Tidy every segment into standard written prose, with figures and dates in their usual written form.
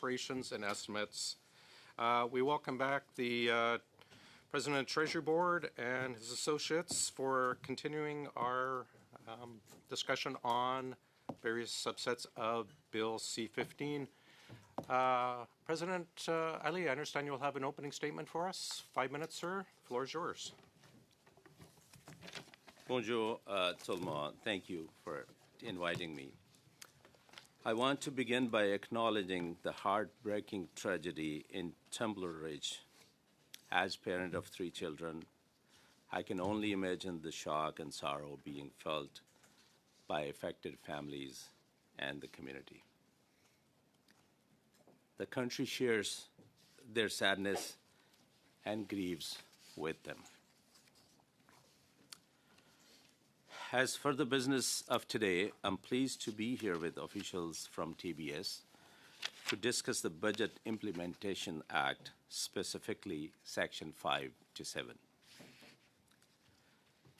operations and estimates. We welcome back the President of the Treasury Board and his associates for continuing our discussion on various subsets of Bill C-15. President Ali, I understand you'll have an opening statement for us. 5 minutes, sir. The floor is yours. Bonjour, Tolma. Thank you for inviting me. I want to begin by acknowledging the heartbreaking tragedy in Tumbler Ridge. As parent of 3 children, I can only imagine the shock and sorrow being felt by affected families and the community. The country shares their sadness and grieves with them. As for the business of today, I'm pleased to be here with officials from TBS to discuss the Budget Implementation Act, specifically Section 5 to 7.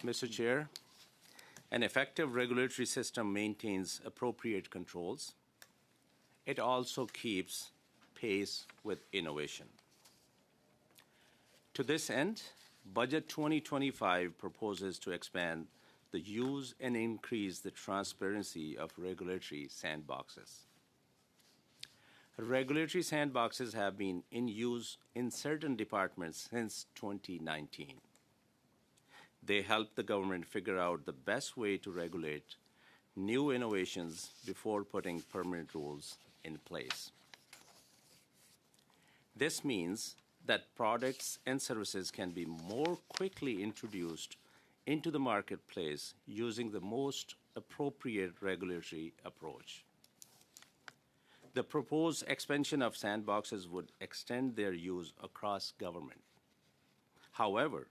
Mr. Chair, an effective regulatory system maintains appropriate controls. It also keeps pace with innovation. To this end, Budget 2025 proposes to expand the use and increase the transparency of regulatory sandboxes. Regulatory sandboxes have been in use in certain departments since 2019. They help the government figure out the best way to regulate new innovations before putting permanent rules in place. This means that products and services can be more quickly introduced into the marketplace using the most appropriate regulatory approach. The proposed expansion of sandboxes would extend their use across government. However,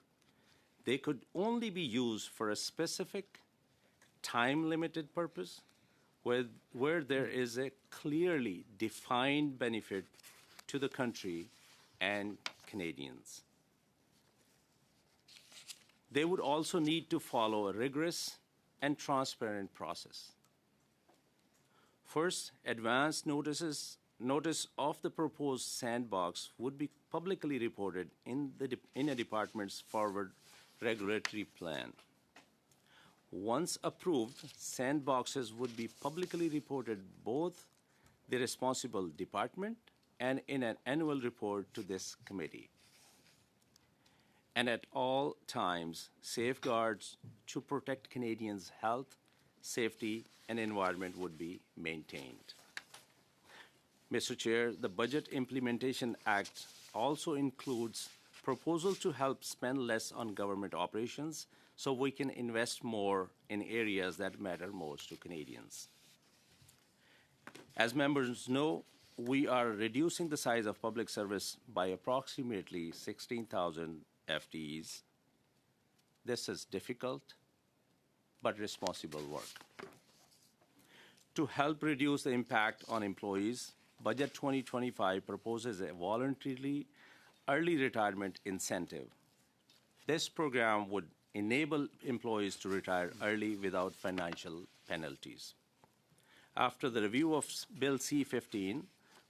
they could only be used for a specific time-limited purpose where there is a clearly defined benefit to the country and Canadians. They would also need to follow a rigorous and transparent process. First, advance notice of the proposed sandbox would be publicly reported in a department's forward regulatory plan. Once approved, sandboxes would be publicly reported both the responsible department and in an annual report to this committee. And at all times, safeguards to protect Canadians' health, safety, and environment would be maintained. Mr. Chair, the Budget Implementation Act also includes proposals to help spend less on government operations so we can invest more in areas that matter most to Canadians. As members know, we are reducing the size of public service by approximately 16,000 FTEs. This is difficult but responsible work. To help reduce the impact on employees, Budget 2025 proposes a voluntary early retirement incentive. This program would enable employees to retire early without financial penalties. After the review of Bill C-15,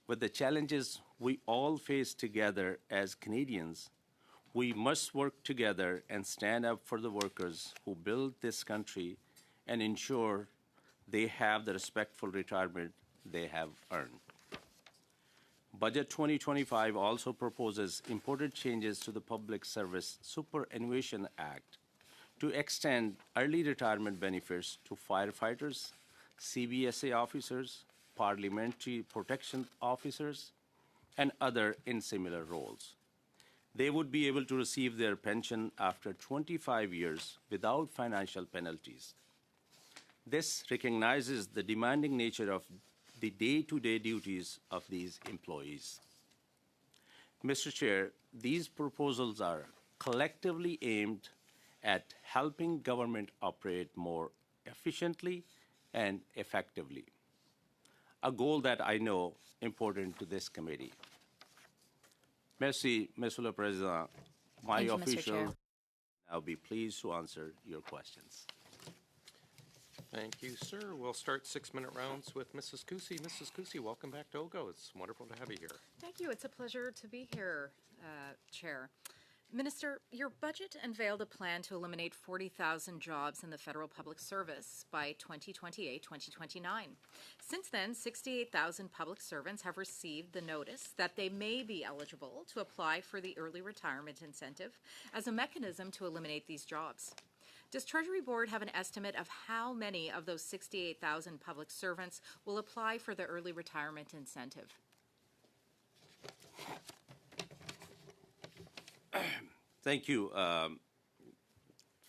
with the challenges we all face together as Canadians, we must work together and stand up for the workers who build this country and ensure they have the respectful retirement they have earned. Budget 2025 also proposes important changes to the Public Service Superannuation Act to extend early retirement benefits to firefighters, CBSA officers, parliamentary protection officers, and others in similar roles. They would be able to receive their pension after 25 years without financial penalties. This recognizes the demanding nature of the day-to-day duties of these employees. Mr. Chair, these proposals are collectively aimed at helping government operate more efficiently and effectively, a goal that I know important to this committee. Merci, Monsieur le Président. My official will now be pleased to answer your questions. Thank you, sir. We'll start 6-minute rounds with Mrs. Kusi. Mrs. Kusi, welcome back to OGGO. It's wonderful to have you here. Thank you. It's a pleasure to be here, Chair. Minister, your budget unveiled a plan to eliminate 40,000 jobs in the federal public service by 2028-2029. Since then, 68,000 public servants have received the notice that they may be eligible to apply for the early retirement incentive as a mechanism to eliminate these jobs. Does Treasury Board have an estimate of how many of those 68,000 public servants will apply for the early retirement incentive? Thank you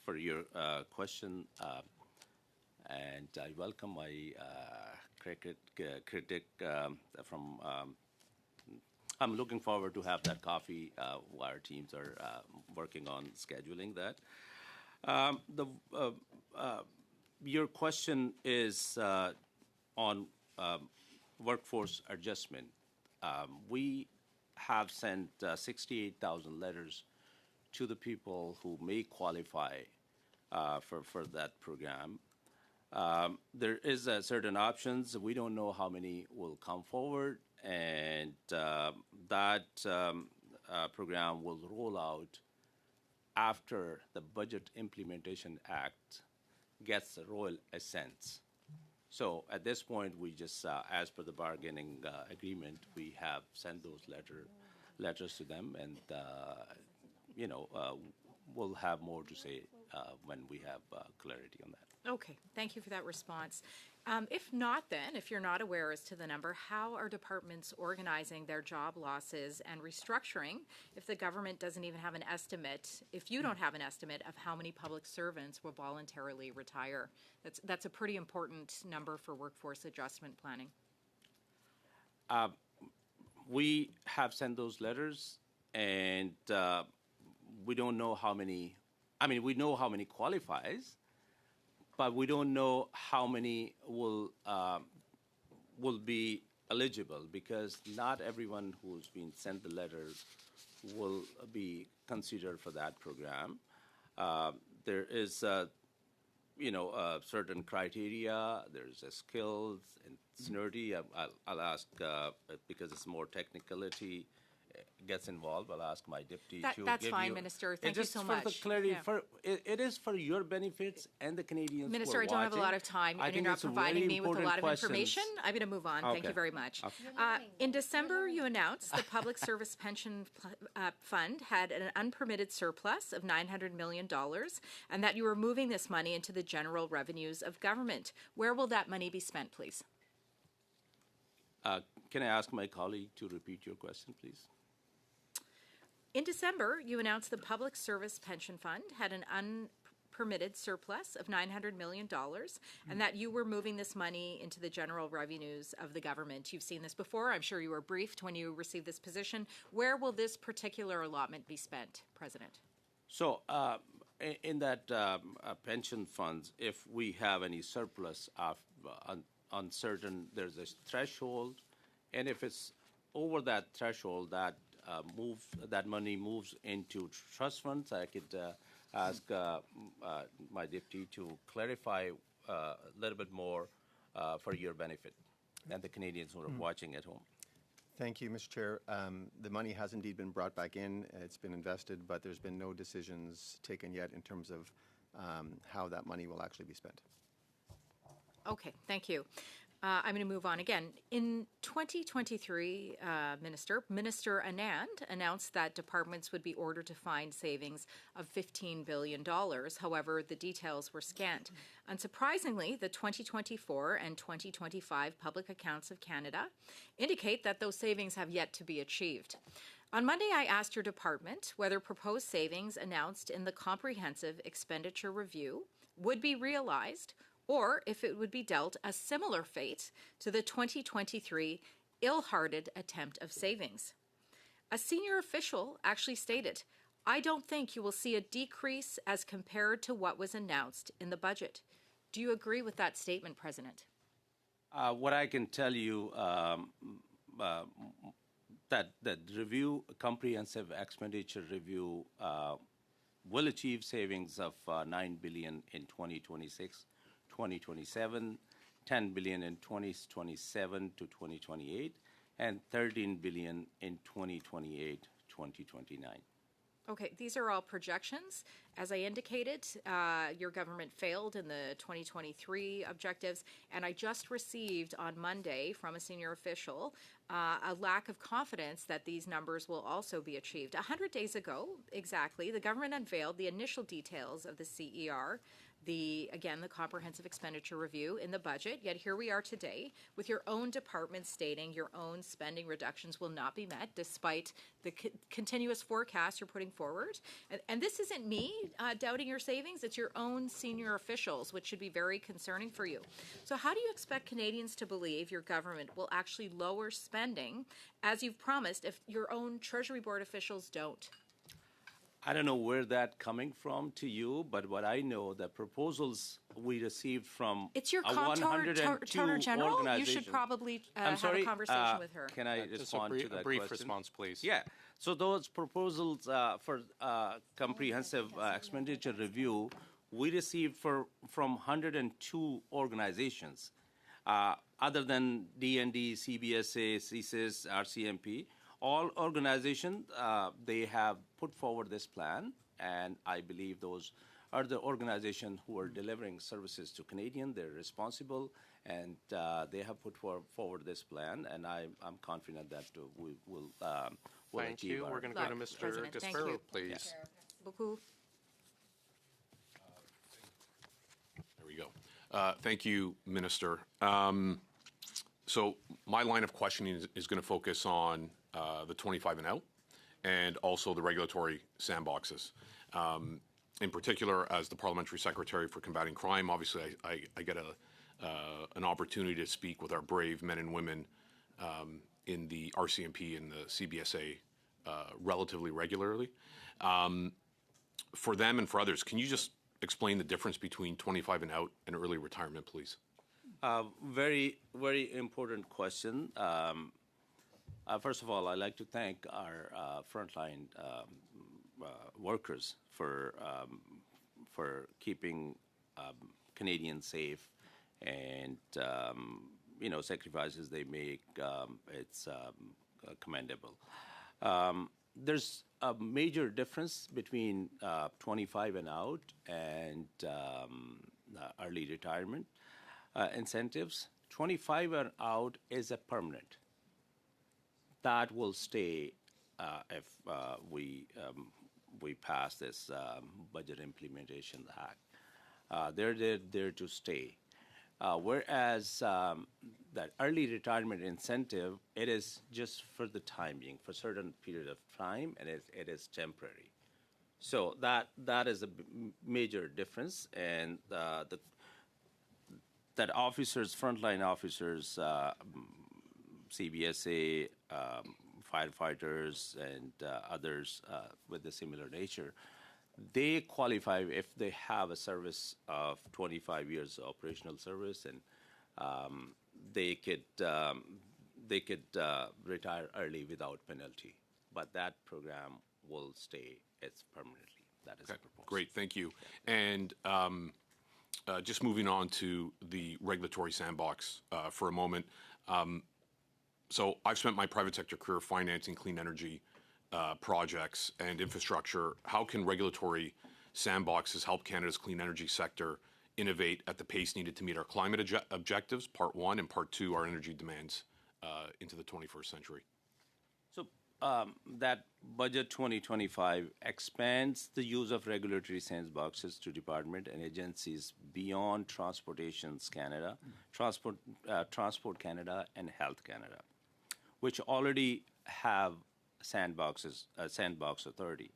for your question, and I welcome my critic from. I'm looking forward to have that coffee while our teams are working on scheduling that. Your question is on workforce adjustment. We have sent 68,000 letters to the people who may qualify for that program. There is certain options. We don't know how many will come forward, and that program will roll out after the Budget Implementation Act gets the royal assent. So at this point, we just, as per the bargaining agreement, we have sent those letters to them, and we'll have more to say when we have clarity on that. Okay, thank you for that response. If not then, if you're not aware as to the number, how are departments organizing their job losses and restructuring if the government doesn't even have an estimate, if you don't have an estimate of how many public servants will voluntarily retire? That's a pretty important number for workforce adjustment planning. We have sent those letters, and we don't know how many. I mean, we know how many qualifies, but we don't know how many will be eligible, because not everyone who's been sent the letters will be considered for that program. There is certain criteria. There's skills and seniority. I'll ask because it's more technicality gets involved. I'll ask my deputy to That's give fine, you. Minister. Thank you so much. Just for the clarity, Yeah. it is for your benefits and the Canadians who Minister, are I don't have a watching. lot of time, I and you're think not it's a providing very me with a lot of important information. questions. I'm going to move on. Thank you Okay. very much. Okay. In December, you announced the Public Service Pension Fund had an unpermitted surplus of $900 million, and that you were moving this money into the general revenues of government. Where will that money be spent, please? Can I ask my colleague to repeat your question, please? In December, you announced the Public Service Pension Fund had an unpermitted surplus of $900 million, and that you were moving this money into the general revenues of the government. You've seen this before. I'm sure you were briefed when you received this position. Where will this particular allotment be spent, President? So, in that pension funds, if we have any surplus of uncertain, there's a threshold, and if it's over that threshold, that money moves into trust funds. I could ask my deputy to clarify a little bit more for your benefit and the Canadians who are watching at home. Thank you, Mr. Chair. The money has indeed been brought back in. It's been invested, but there's been no decisions taken yet in terms of how that money will actually be spent. Okay, thank you. I'm going to move on again. In 2023, Minister Anand announced that departments would be ordered to find savings of $15 billion. However, the details were scant. Unsurprisingly, the 2024 and 2025 Public Accounts of Canada indicate that those savings have yet to be achieved. On Monday, I asked your department whether proposed savings announced in the Comprehensive Expenditure Review would be realized, or if it would be dealt a similar fate to the 2023 ill-hearted attempt of savings. A senior official actually stated, "I don't think you will see a decrease as compared to what was announced in the budget." Do you agree with that statement, President? What I can tell you, that the review, comprehensive expenditure review, will achieve savings of $9 billion in 2026, 2027, $10 billion in 2027 to 2028, and $13 billion in 2028, 2029. Okay, these are all projections. As I indicated, your government failed in the 2023 objectives, and I just received on Monday from a senior official a lack of confidence that these numbers will also be achieved. 100 days ago, exactly, the government unveiled the initial details of the CER, the comprehensive expenditure review in the budget, yet here we are today with your own department stating your own spending reductions will not be met despite the continuous forecast you're putting forward. And this isn't me doubting your savings, it's your own senior officials, which should be very concerning for you. So how do you expect Canadians to believe your government will actually lower spending as you've promised if your own Treasury Board officials don't? I don't know where that coming from to you, but what I know, the proposals we received from It's your 102 Toner General. You organizations. should probably I'm have sorry, a conversation with her. Can I Just respond to that a brief question? response, please. Yeah. So those proposals for comprehensive expenditure review, we received from 102 organizations, other than DND, CBSA, CSIS, RCMP. All organizations, they have put forward this plan, and I believe those are the organizations who are delivering services to Canadians. They're responsible, and they have put forward this plan, and I'm confident that we will Thank achieve you. our. We're going to go to Look, Mr. President, thank Gasparo, you. please. Beaucoup. There we go. Thank you, Minister. So my line of questioning is going to focus on the 25 and out and also the regulatory sandboxes. In particular, as the Parliamentary Secretary for Combating Crime, obviously I get an opportunity to speak with our brave men and women in the RCMP and the CBSA relatively regularly. For them and for others, can you just explain the difference between 25 and out and early retirement, please? Very, very important question. First of all, I'd like to thank our frontline workers for keeping Canadians safe and sacrifices they make. It's commendable. There's a major difference between 25 and out and early retirement incentives. 25 and out is a permanent. That will stay if we pass this budget implementation act. They're there to stay. Whereas that early retirement incentive, it is just for the time being, for a certain period of time, and it is temporary. So that is a major difference, and that officers, frontline officers, CBSA, firefighters, and others with a similar nature, they qualify if they have a service of 25 years operational service, and they could retire early without penalty. But that program will stay. It's permanently. That is the proposal. Great, thank you. And just moving on to the regulatory sandbox for a moment. So I've spent my private sector career financing clean energy projects and infrastructure. How can regulatory sandboxes help Canada's clean energy sector innovate at the pace needed to meet our climate objectives, part one, and part two, our energy demands into the 21st century? So that budget 2025 expands the use of regulatory sandboxes to department and agencies beyond Transportations Canada, Transport Canada, and Health Canada, which already have sandbox authority.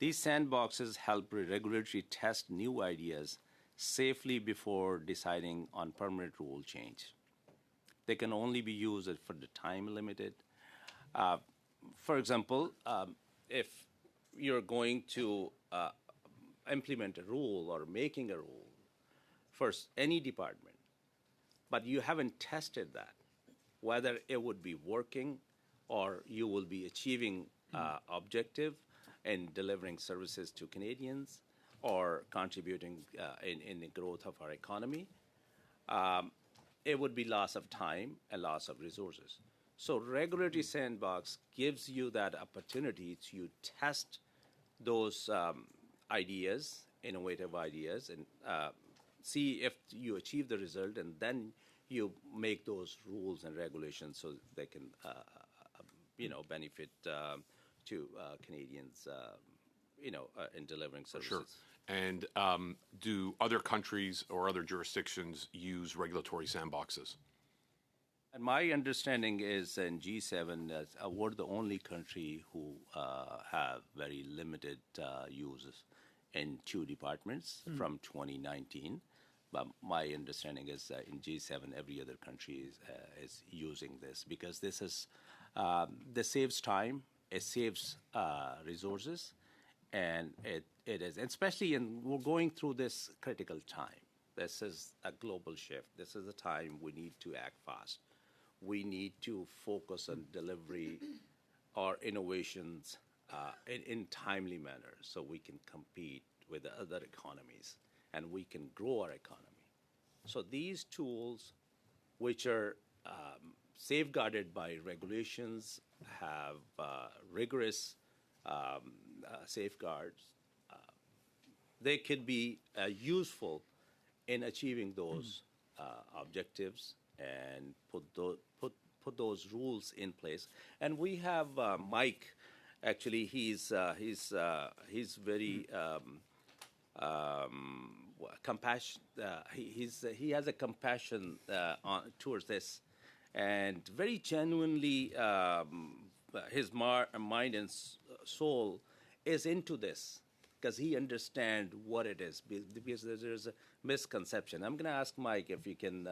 These sandboxes help regulatory test new ideas safely before deciding on permanent rule change. They can only be used for the time limited. For example, if you're going to implement a rule or making a rule for any department, but you haven't tested that, whether it would be working or you will be achieving objective and delivering services to Canadians, or contributing in the growth of our economy, it would be loss of time and loss of resources. So regulatory sandbox gives you that opportunity to test those ideas, innovative ideas, and see if you achieve the result, and then you make those rules and regulations so they can, benefit to Canadians, in delivering services. Sure. And do other countries or other jurisdictions use regulatory sandboxes? And my understanding is in G7, we're the only country who have very limited uses in 2 departments from 2019. But my understanding is in G7, every other country is using this because this saves time, it saves resources, and it is, especially we're going through this critical time. This is a global shift. This is a time we need to act fast. We need to focus on delivery or innovations in timely manner so we can compete with the other economies and we can grow our economy. So these tools, which are safeguarded by regulations, have rigorous safeguards, they could be useful in achieving those objectives and put those rules in place. And we have Mike. Actually, he's very compassion. He has a compassion towards this, and very genuinely, his mind and soul is into this because he understands what it is. Because there's a misconception. I'm going to ask Mike if you can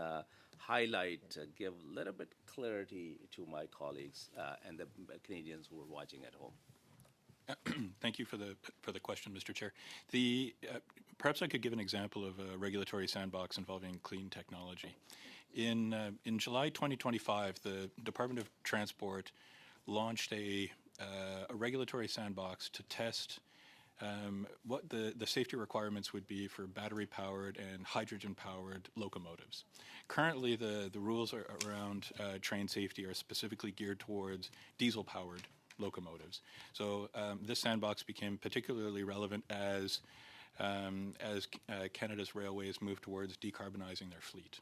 highlight, give a little bit clarity to my colleagues and the Canadians who are watching at home. Thank you for the question, Mr. Chair. Perhaps I could give an example of a regulatory sandbox involving clean technology. In July 2025, the Department of Transport launched a regulatory sandbox to test what the safety requirements would be for battery-powered and hydrogen-powered locomotives. Currently, the rules around train safety are specifically geared towards diesel-powered locomotives. So this sandbox became particularly relevant as Canada's railways move towards decarbonizing their fleet.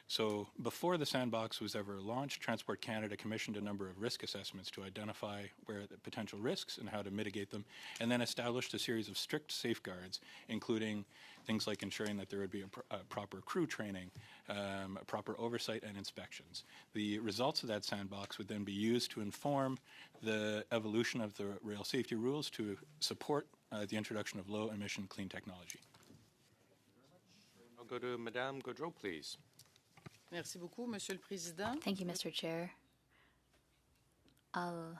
So before the sandbox was ever launched, Transport Canada commissioned a number of risk assessments to identify where the potential risks and how to mitigate them, and then established a series of strict safeguards, including things like ensuring that there would be a proper crew training, proper oversight and inspections. The results of that sandbox would then be used to inform the evolution of the rail safety rules to support the introduction of low-emission clean technology. I'll go to Madame Gaudreau, please. Merci beaucoup, Monsieur le Président. Thank you, Mr. Chair. I'll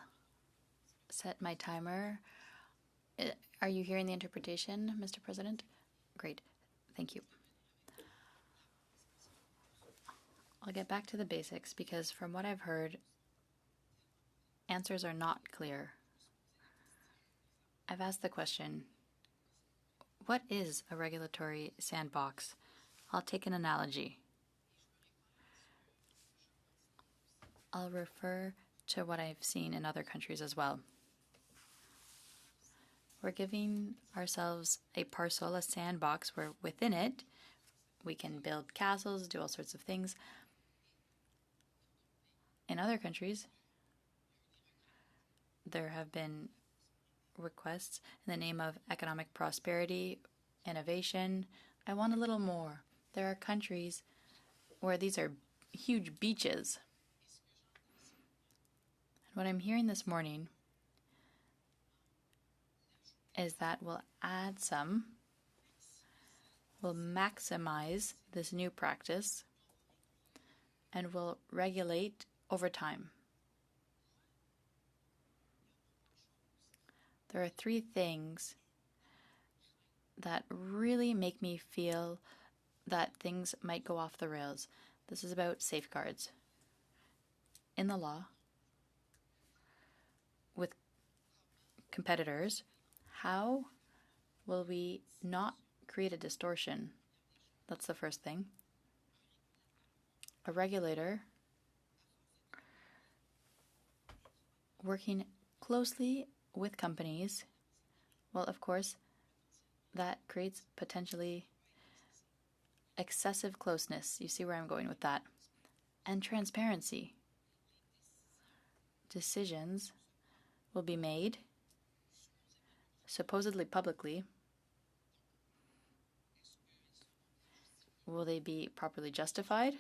set my timer. Are you hearing the interpretation, Mr. President? Great. Thank you. I'll get back to the basics because from what I've heard, answers are not clear. I've asked the question, what is a regulatory sandbox? I'll take an analogy. I'll refer to what I've seen in other countries as well. We're giving ourselves a parcel, a sandbox, where within it we can build castles, do all sorts of things. In other countries, there have been requests in the name of economic prosperity, innovation. I want a little more. There are countries where these are huge beaches. What I'm hearing this morning is that we'll add some, we'll maximize this new practice, and we'll regulate over time. There are 3 things that really make me feel that things might go off the rails. This is about safeguards. In the law, with competitors, how will we not create a distortion? That's the first thing. A regulator working closely with companies, well, of course, that creates potentially excessive closeness. You see where I'm going with that. And transparency. Decisions will be made, supposedly publicly. Will they be properly justified?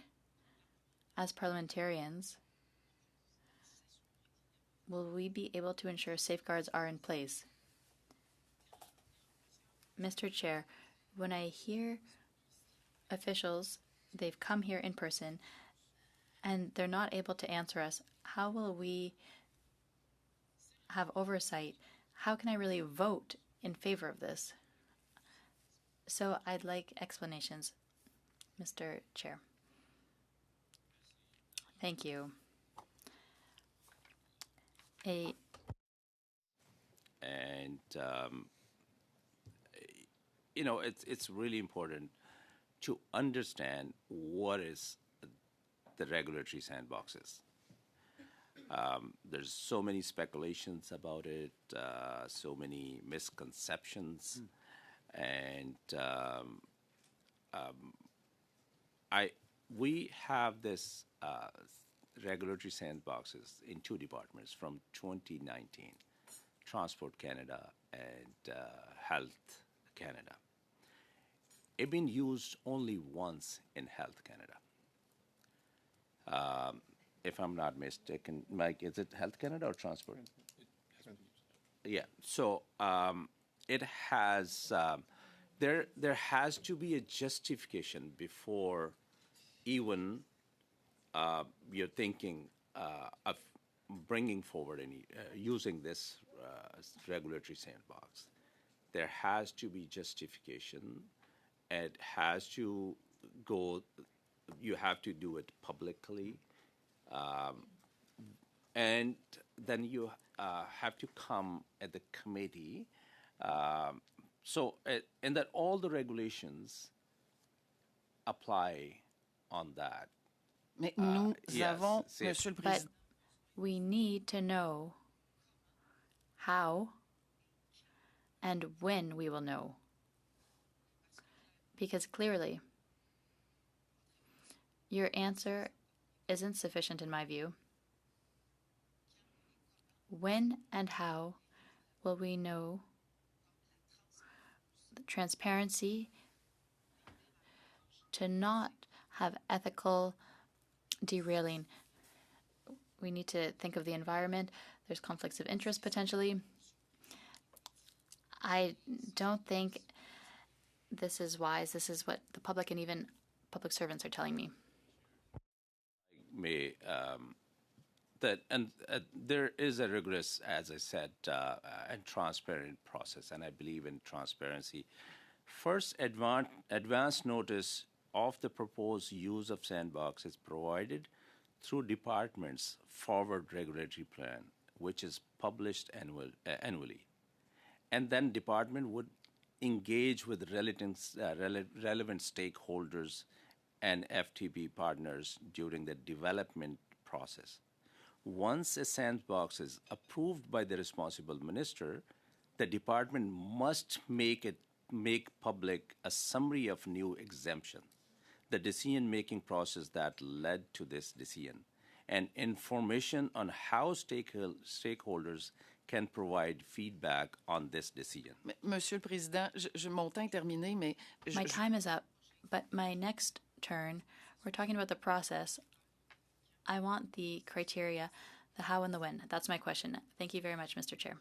As parliamentarians, will we be able to ensure safeguards are in place? Mr. Chair, when I hear officials, they've come here in person, and they're not able to answer us, how will we have oversight? How can I really vote in favor of this? So I'd like explanations, Mr. Chair. Thank you. And it's really important to understand what is the regulatory sandboxes. There's so many speculations about it, so many misconceptions, and we have this regulatory sandboxes in two departments from 2019, Transport Canada and Health Canada. It's been used only once in Health Canada. If I'm not mistaken, Mike, is it Health Canada or Transport? Yeah. So it has there has to be a justification before even you're thinking of bringing forward any using this regulatory sandbox. There has to be justification. It has to go. You have to do it publicly, and then you have to come at the committee. And that all the regulations apply on that. Mais nous avons, c'est- Monsieur le But Président, we need to know how and when we will know. Because clearly, your answer isn't sufficient in my view. When and how will we know the transparency to not have ethical derailing? We need to think of the environment. There's conflicts of interest potentially. I don't think this is wise. This is what the public and even public servants are telling me. There is a rigorous, as I said, and transparent process, and I believe in transparency. First, advance notice of the proposed use of sandbox is provided through department's forward regulatory plan, which is published annually. And then department would engage with relevant stakeholders and FTB partners during the development process. Once a sandbox is approved by the responsible minister, the department must make public a summary of new exemption, the decision-making process that led to this decision, and information on how stakeholders can provide feedback on this decision. Monsieur le Président, mon temps est terminé, mais My time is up, but my next turn, we're talking about the process. I want the criteria, the how and the when. That's my question. Thank you very much, Mr. Chair.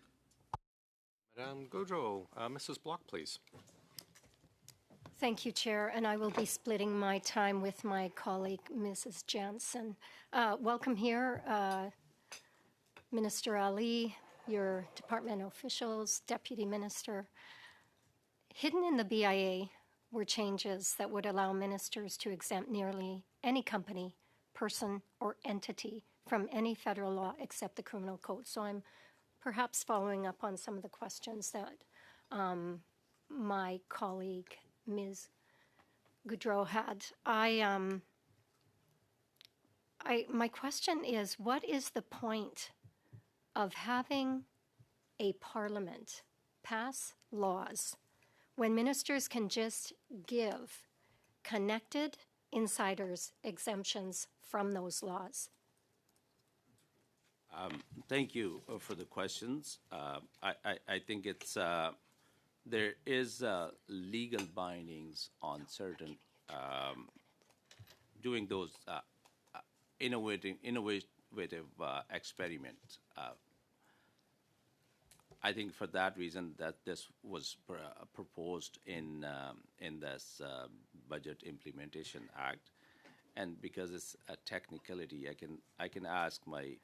Madame Gaudreau, Mrs. Block, please. Thank you, Chair, and I will be splitting my time with my colleague, Mrs. Jansen. Welcome here, Minister Ali, your department officials, Deputy Minister. Hidden in the BIA were changes that would allow ministers to exempt nearly any company, person, or entity from any federal law except the criminal code. So I'm perhaps following up on some of the questions that my colleague, Ms. Goudreau, had. My question is, what is the point of having a parliament pass laws when ministers can just give connected insiders exemptions from those laws? Thank you for the questions. I think it's there is legal bindings on certain doing those innovative experiment. I think for that reason that this was proposed in this Budget Implementation Act, and because it's a technicality, I can ask my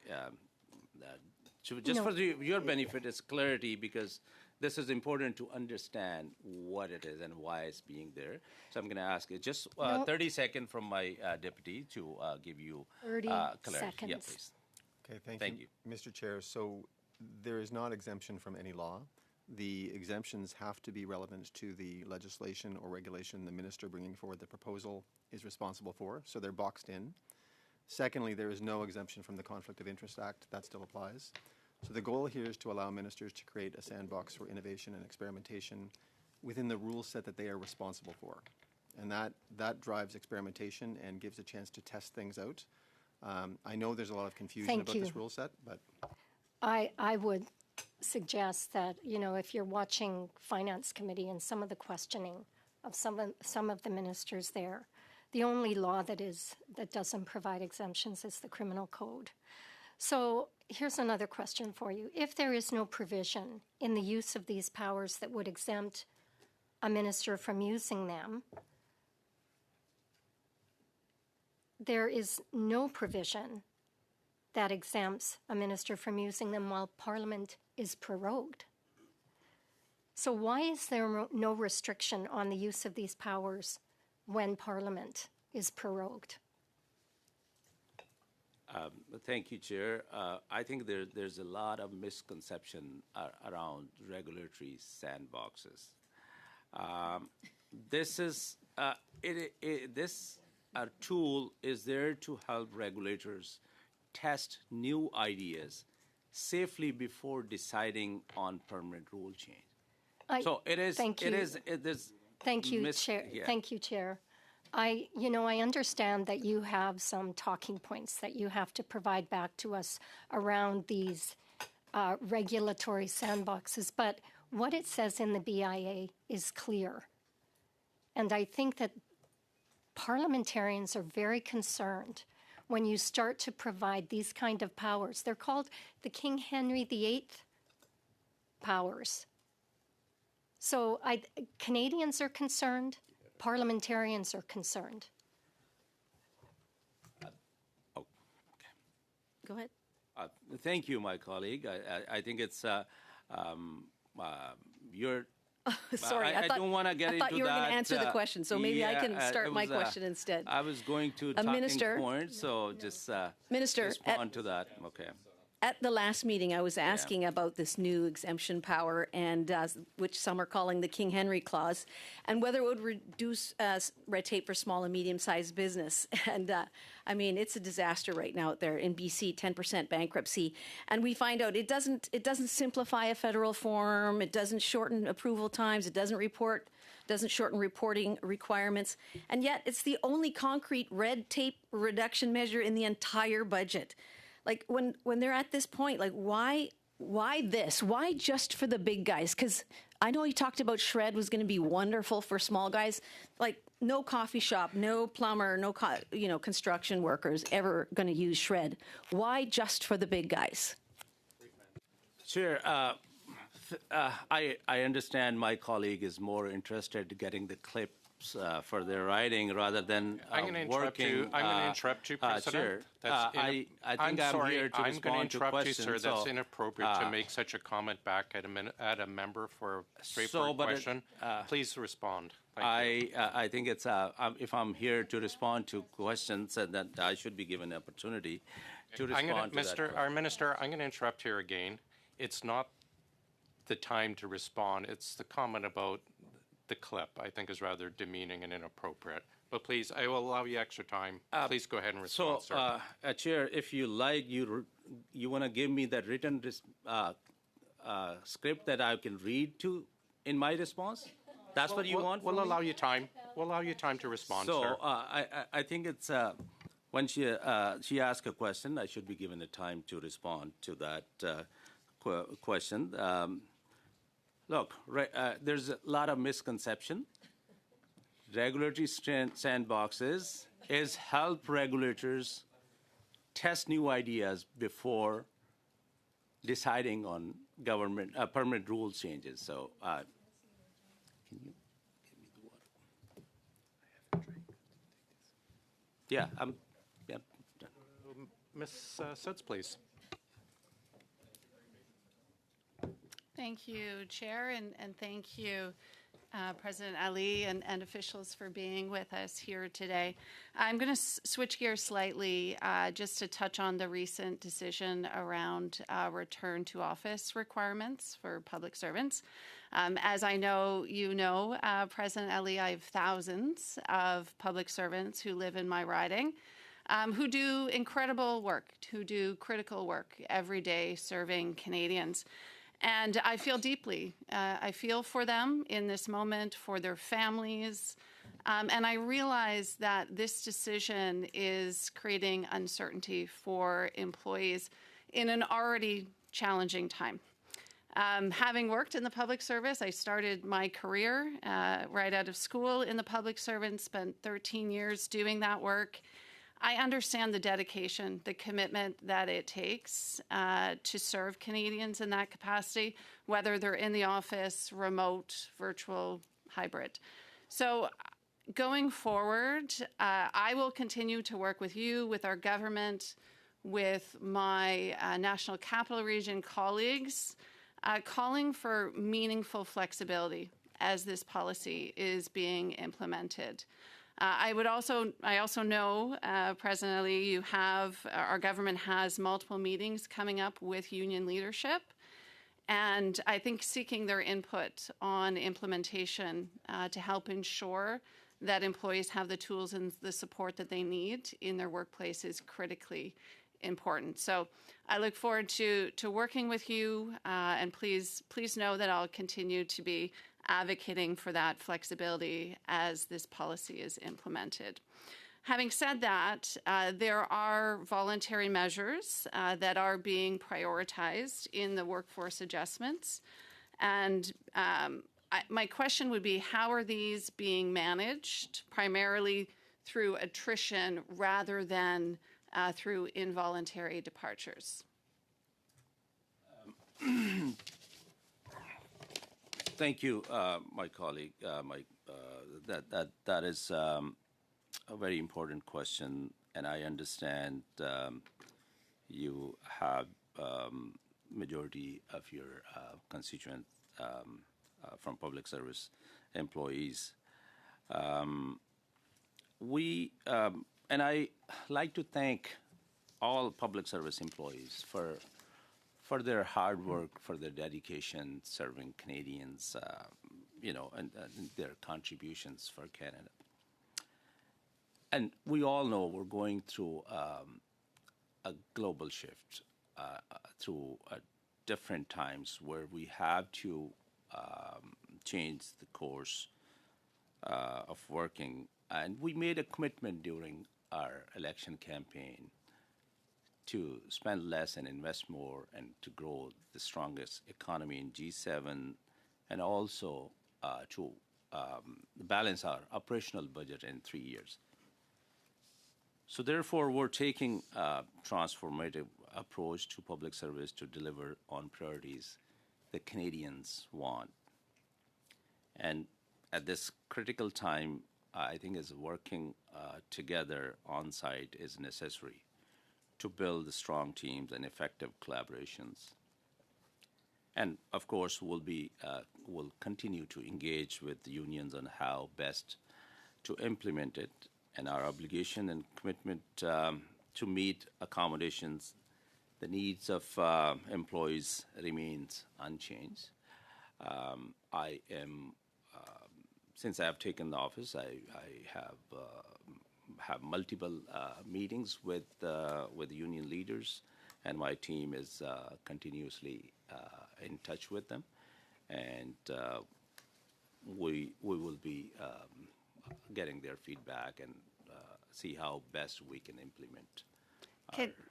just for your benefit, it's clarity, because this is important to understand what it is and why it's being there. So I'm going to ask it just 30 seconds from my deputy to give you 30 clarity. seconds. Yeah, please. Okay, thank Thank you. Mr. Chair, so there is not exemption from any law. The exemptions have to be relevant to the legislation or regulation the minister bringing forward the proposal is responsible for, so they're boxed in. Secondly, there is no exemption from the Conflict of Interest Act. That still applies. So the goal here is to allow ministers to create a sandbox for innovation and experimentation within the rule set that they are responsible for. And that drives experimentation and gives a chance to test things out. I know there's a lot of confusion about this rule set, but I would suggest that, if you're watching Finance Committee and some of the questioning of some of the ministers there, the only law that doesn't provide exemptions is the Criminal Code. So here's another question for you. If there is no provision in the use of these powers that would exempt a minister from using them, there is no provision that exempts a minister from using them while Parliament is prorogued. So why is there no restriction on the use of these powers when Parliament is prorogued? Thank you, Chair. I think there's a lot of misconception around regulatory sandboxes. This tool is there to help regulators test new ideas safely before deciding on permanent rule change. So it is. Thank you. It is. Thank you, Chair. Yeah. Thank you, Chair. I understand that you have some talking points that you have to provide back to us around these regulatory sandboxes, but what it says in the BIA is clear. And I think that parliamentarians are very concerned when you start to provide these kind of powers. They're called the King Henry VIII powers. So Canadians are concerned, parliamentarians are concerned. Go ahead. Thank you, my colleague. I think it's your. Sorry, I don't want to get into that. I thought you were going to answer the question, so maybe I can start my question instead. I was going to talking Minister, point, so just Minister, respond to that. Okay. At the last meeting, I was asking about this new exemption power, and which some are calling the King Henry Clause, and whether it would reduce red tape for small and medium-sized business. And I mean, it's a disaster right now out there in BC, 10% bankruptcy, and we find out it doesn't simplify a federal form, it doesn't shorten approval times, it doesn't shorten reporting requirements, and yet it's the only concrete red tape reduction measure in the entire budget. Like, when they're at this point, like, why this? Why just for the big guys? Because I know he talked about shred was going to be wonderful for small guys. Like, no coffee shop, no plumber, no construction workers ever going to use shred. Why just for the big guys? Sure. I understand my colleague is more interested in getting the clips for their writing rather than I'm going to interrupt working. you. I'm going to interrupt you, President. Sure. I think I'm sorry. here to I'm going respond to to interrupt questions. you, sir. That's so, inappropriate to make such a comment back at a member for a straightforward question. Please respond. Thank you. I think it's if I'm here to respond to questions, that I should be given an opportunity to respond to that. Our Minister, I'm going to interrupt here again. It's not the time to respond. It's the comment about the clip, I think, is rather demeaning and inappropriate. But please, I will allow you extra time. Please go ahead and respond, sir. Chair, if you like, you want to give me that written script that I can read to in my response? That's what you want from We'll me? allow you time. We'll allow you time to respond, So sir. I think it's when she asked a question, I should be given the time to respond to that question. Look, there's a lot of misconception. Regulatory sandboxes is help regulators test new ideas before deciding on government permanent rule changes. So, can you give me the water? I have a drink. Yeah, I'm. Yeah. Done. Ms. Suds, please. Thank you, Chair, and thank you, President Ali and officials for being with us here today. I'm going to switch gears slightly just to touch on the recent decision around return to office requirements for public servants. As I know you know, President Ali, I have thousands of public servants who live in my riding who do incredible work, who do critical work every day serving Canadians. And I feel deeply. I feel for them in this moment, for their families. And I realize that this decision is creating uncertainty for employees in an already challenging time. Having worked in the public service, I started my career right out of school in the public service, spent 13 years doing that work. I understand the dedication, the commitment that it takes to serve Canadians in that capacity, whether they're in the office, remote, virtual, hybrid. So going forward, I will continue to work with you, with our government, with my National Capital Region colleagues, calling for meaningful flexibility as this policy is being implemented. I also know, President Ali, our government has multiple meetings coming up with union leadership, and I think seeking their input on implementation to help ensure that employees have the tools and the support that they need in their workplace is critically important. So I look forward to working with you, and please know that I'll continue to be advocating for that flexibility as this policy is implemented. Having said that, there are voluntary measures that are being prioritized in the workforce adjustments. And my question would be, how are these being managed, primarily through attrition rather than through involuntary departures? Thank you, my colleague. That is a very important question, and I understand you have majority of your constituents from public service employees. And I like to thank all public service employees for their hard work, for their dedication serving Canadians, and their contributions for Canada. And we all know we're going through a global shift, through different times where we have to change the course of working. And we made a commitment during our election campaign to spend less and invest more and to grow the strongest economy in G7, and also to balance our operational budget in 3 years. So therefore, we're taking a transformative approach to public service to deliver on priorities that Canadians want. And at this critical time, I think is working together on site is necessary to build strong teams and effective collaborations. And of course, we'll continue to engage with the unions on how best to implement it, and our obligation and commitment to meet accommodations, the needs of employees remains unchanged. I am since I've taken the office, I have multiple meetings with union leaders, and my team is continuously in touch with them, and we will be getting their feedback and see how best we can implement.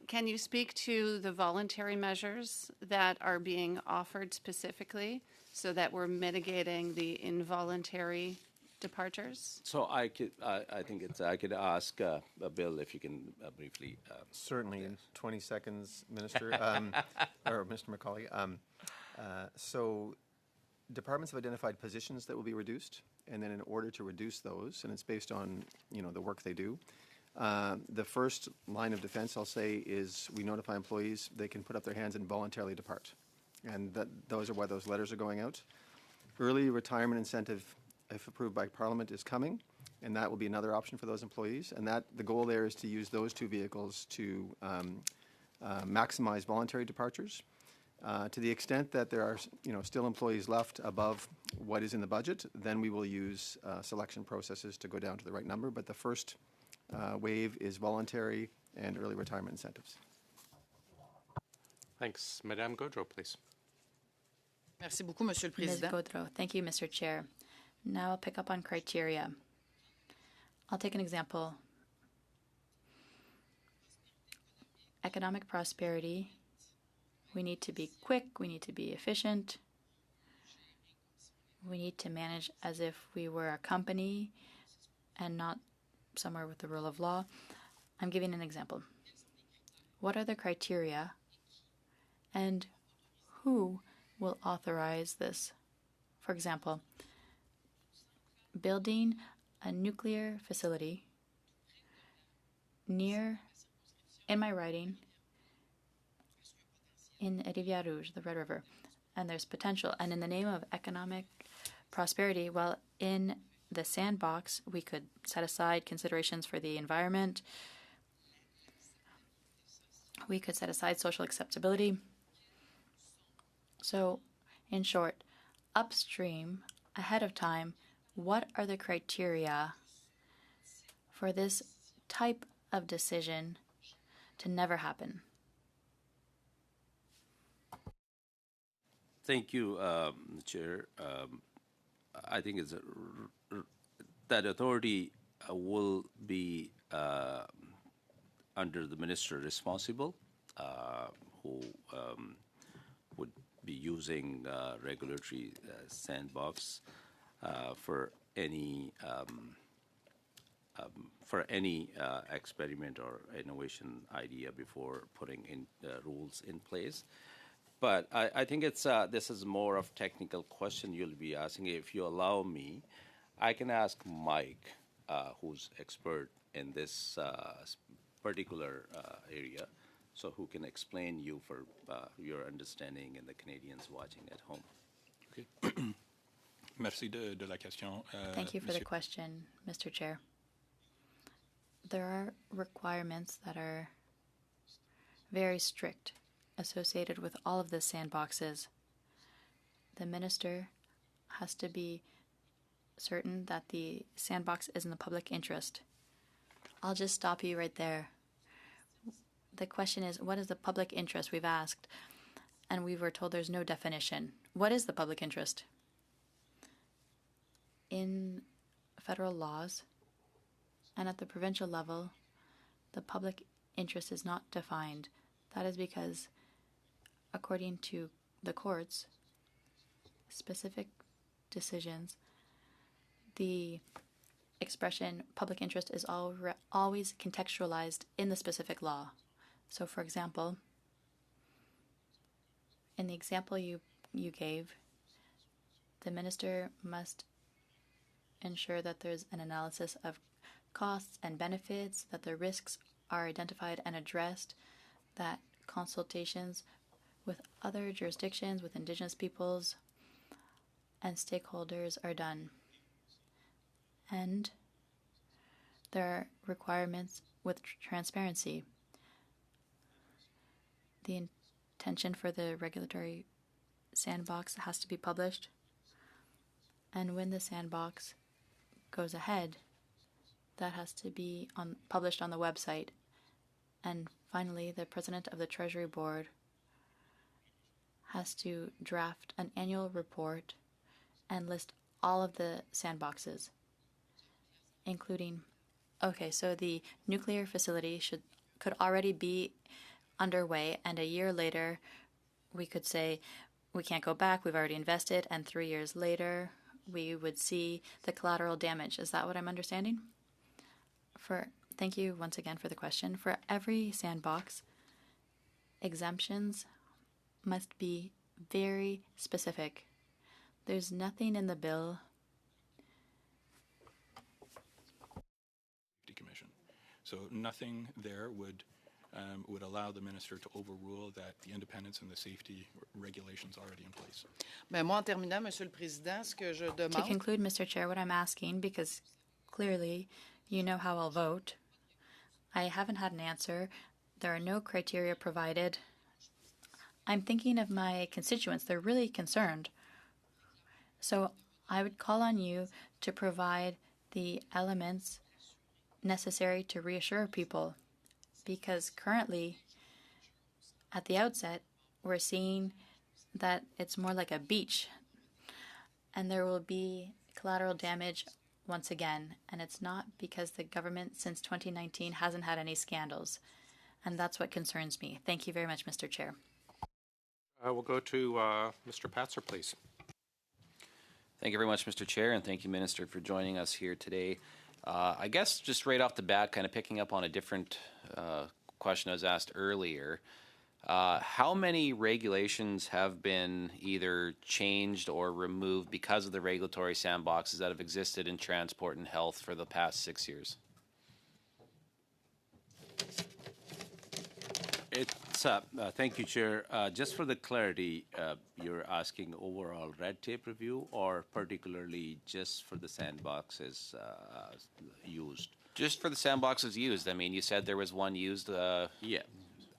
Can you speak to the voluntary measures that are being offered specifically so that we're mitigating the involuntary departures? So I could ask Bill if you can briefly. Certainly, in 20 seconds, Minister, or Mr. McCauley. So departments have identified positions that will be reduced, and then in order to reduce those, and it's based on, the work they do, the first line of defense, I'll say, is we notify employees they can put up their hands and voluntarily depart. And those are why those letters are going out. Early retirement incentive, if approved by Parliament, is coming, and that will be another option for those employees. And the goal there is to use those two vehicles to maximize voluntary departures. To the extent that there are, still employees left above what is in the budget, then we will use selection processes to go down to the right number. But the first wave is voluntary and early retirement incentives. Thanks. Madame Gaudreau, please. Merci beaucoup, Monsieur le Ms. Président. Gaudreau. Thank you, Mr. Chair. Now I'll pick up on criteria. I'll take an example. Economic prosperity. We need to be quick. We need to be efficient. We need to manage as if we were a company and not somewhere with the rule of law. I'm giving an example. What are the criteria and who will authorize this? For example, building a nuclear facility in my riding, in Rivière Rouge, the Red River, and there's potential. And in the name of economic prosperity, well, in the sandbox, we could set aside considerations for the environment. We could set aside social acceptability. So, in short, upstream, ahead of time, what are the criteria for this type of decision to never happen? Thank you, Chair. I think that authority will be under the minister responsible, who would be using regulatory sandbox for any experiment or innovation idea before putting in rules in place. But I think this is more of technical question you'll be asking. If you allow me, I can ask Mike, who's expert in this particular area, so who can explain you for your understanding and the Canadians watching at home. Okay. Merci de la question. Thank you for the Monsieur. question, Mr. Chair. There are requirements that are very strict associated with all of the sandboxes. The minister has to be certain that the sandbox is in the public interest. I'll just stop you right there. The question is, what is the public interest? We've asked, and we were told there's no definition. What is the public interest? In federal laws and at the provincial level, the public interest is not defined. That is because, according to the courts, specific decisions, the expression public interest is always contextualized in the specific law. So, for example, in the example you gave, the minister must ensure that there's an analysis of costs and benefits, that the risks are identified and addressed, that consultations with other jurisdictions, with Indigenous peoples and stakeholders are done. And there are requirements with transparency. The intention for the regulatory sandbox has to be published. And when the sandbox goes ahead, that has to be published on the website. And finally, the president of the Treasury Board has to draft an annual report and list all of the sandboxes, including, okay, so the nuclear facility could already be underway, and a year later we could say we can't go back, we've already invested, and 3 years later we would see the collateral damage. Is that what I'm understanding? Thank you once again for the question. For every sandbox, exemptions must be very specific. There's nothing in the bill. Commission. So nothing there would allow the minister to overrule that the independence and the safety regulations already in place. Mais moi, en terminant, Monsieur le Président, ce que je To demande, conclude, Mr. Chair, what I'm asking, because clearly you know how I'll vote, I haven't had an answer. There are no criteria provided. I'm thinking of my constituents. They're really concerned. So I would call on you to provide the elements necessary to reassure people, because currently, at the outset, we're seeing that it's more like a beach, and there will be collateral damage once again, and it's not because the government since 2019 hasn't had any scandals, and that's what concerns me. Thank you very much, Mr. Chair. We'll go to Mr. Patzer, please. Thank you very much, Mr. Chair, and thank you, Minister, for joining us here today. I guess just right off the bat, kind of picking up on a different question I was asked earlier, how many regulations have been either changed or removed because of the regulatory sandboxes that have existed in transport and health for the past 6 years? Thank you, Chair. Just for the clarity, you're asking overall red tape review or particularly just for the sandboxes used? Just for the sandboxes used. I mean, you said there was one used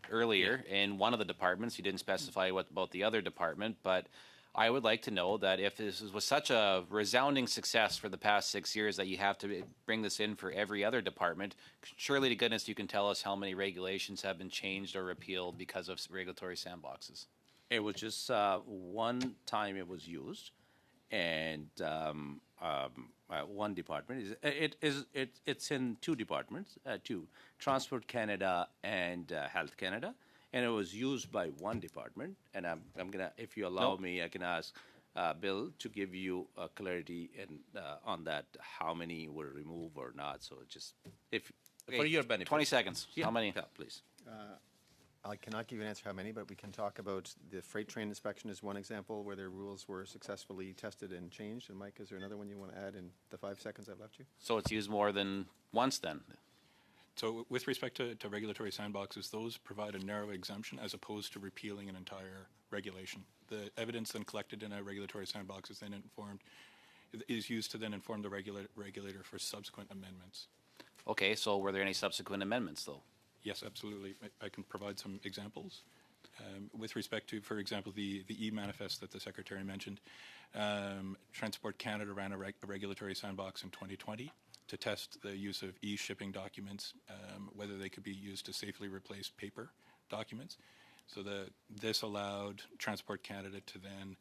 earlier in one of the departments. You didn't specify what about the other department, but I would like to know that if this was such a resounding success for the past 6 years that you have to bring this in for every other department, surely to goodness you can tell us how many regulations have been changed or repealed because of regulatory sandboxes. It was just one time it was used, and one department it's in two departments, Transport Canada and Health Canada. And it was used by one department, and I'm gonna, if you allow me, I can ask Bill to give you clarity on that, how many were removed or not. So just for your benefit. 20 seconds. Yeah. How many? Yeah, please. I cannot give you an answer how many, but we can talk about the freight train inspection is one example where their rules were successfully tested and changed. And Mike, is there another one you want to add in the 5 seconds I've left you? So it's used more than once then? So with respect to regulatory sandboxes, those provide a narrow exemption as opposed to repealing an entire regulation. The evidence then collected in a regulatory sandbox is then used to then inform the regulator for subsequent amendments. Okay, so were there any subsequent amendments though? Yes, absolutely. I can provide some examples. With respect to, for example, the e-manifest that the Secretary mentioned, Transport Canada ran a regulatory sandbox in 2020 to test the use of e-shipping documents, whether they could be used to safely replace paper documents. So this allowed Transport Canada to then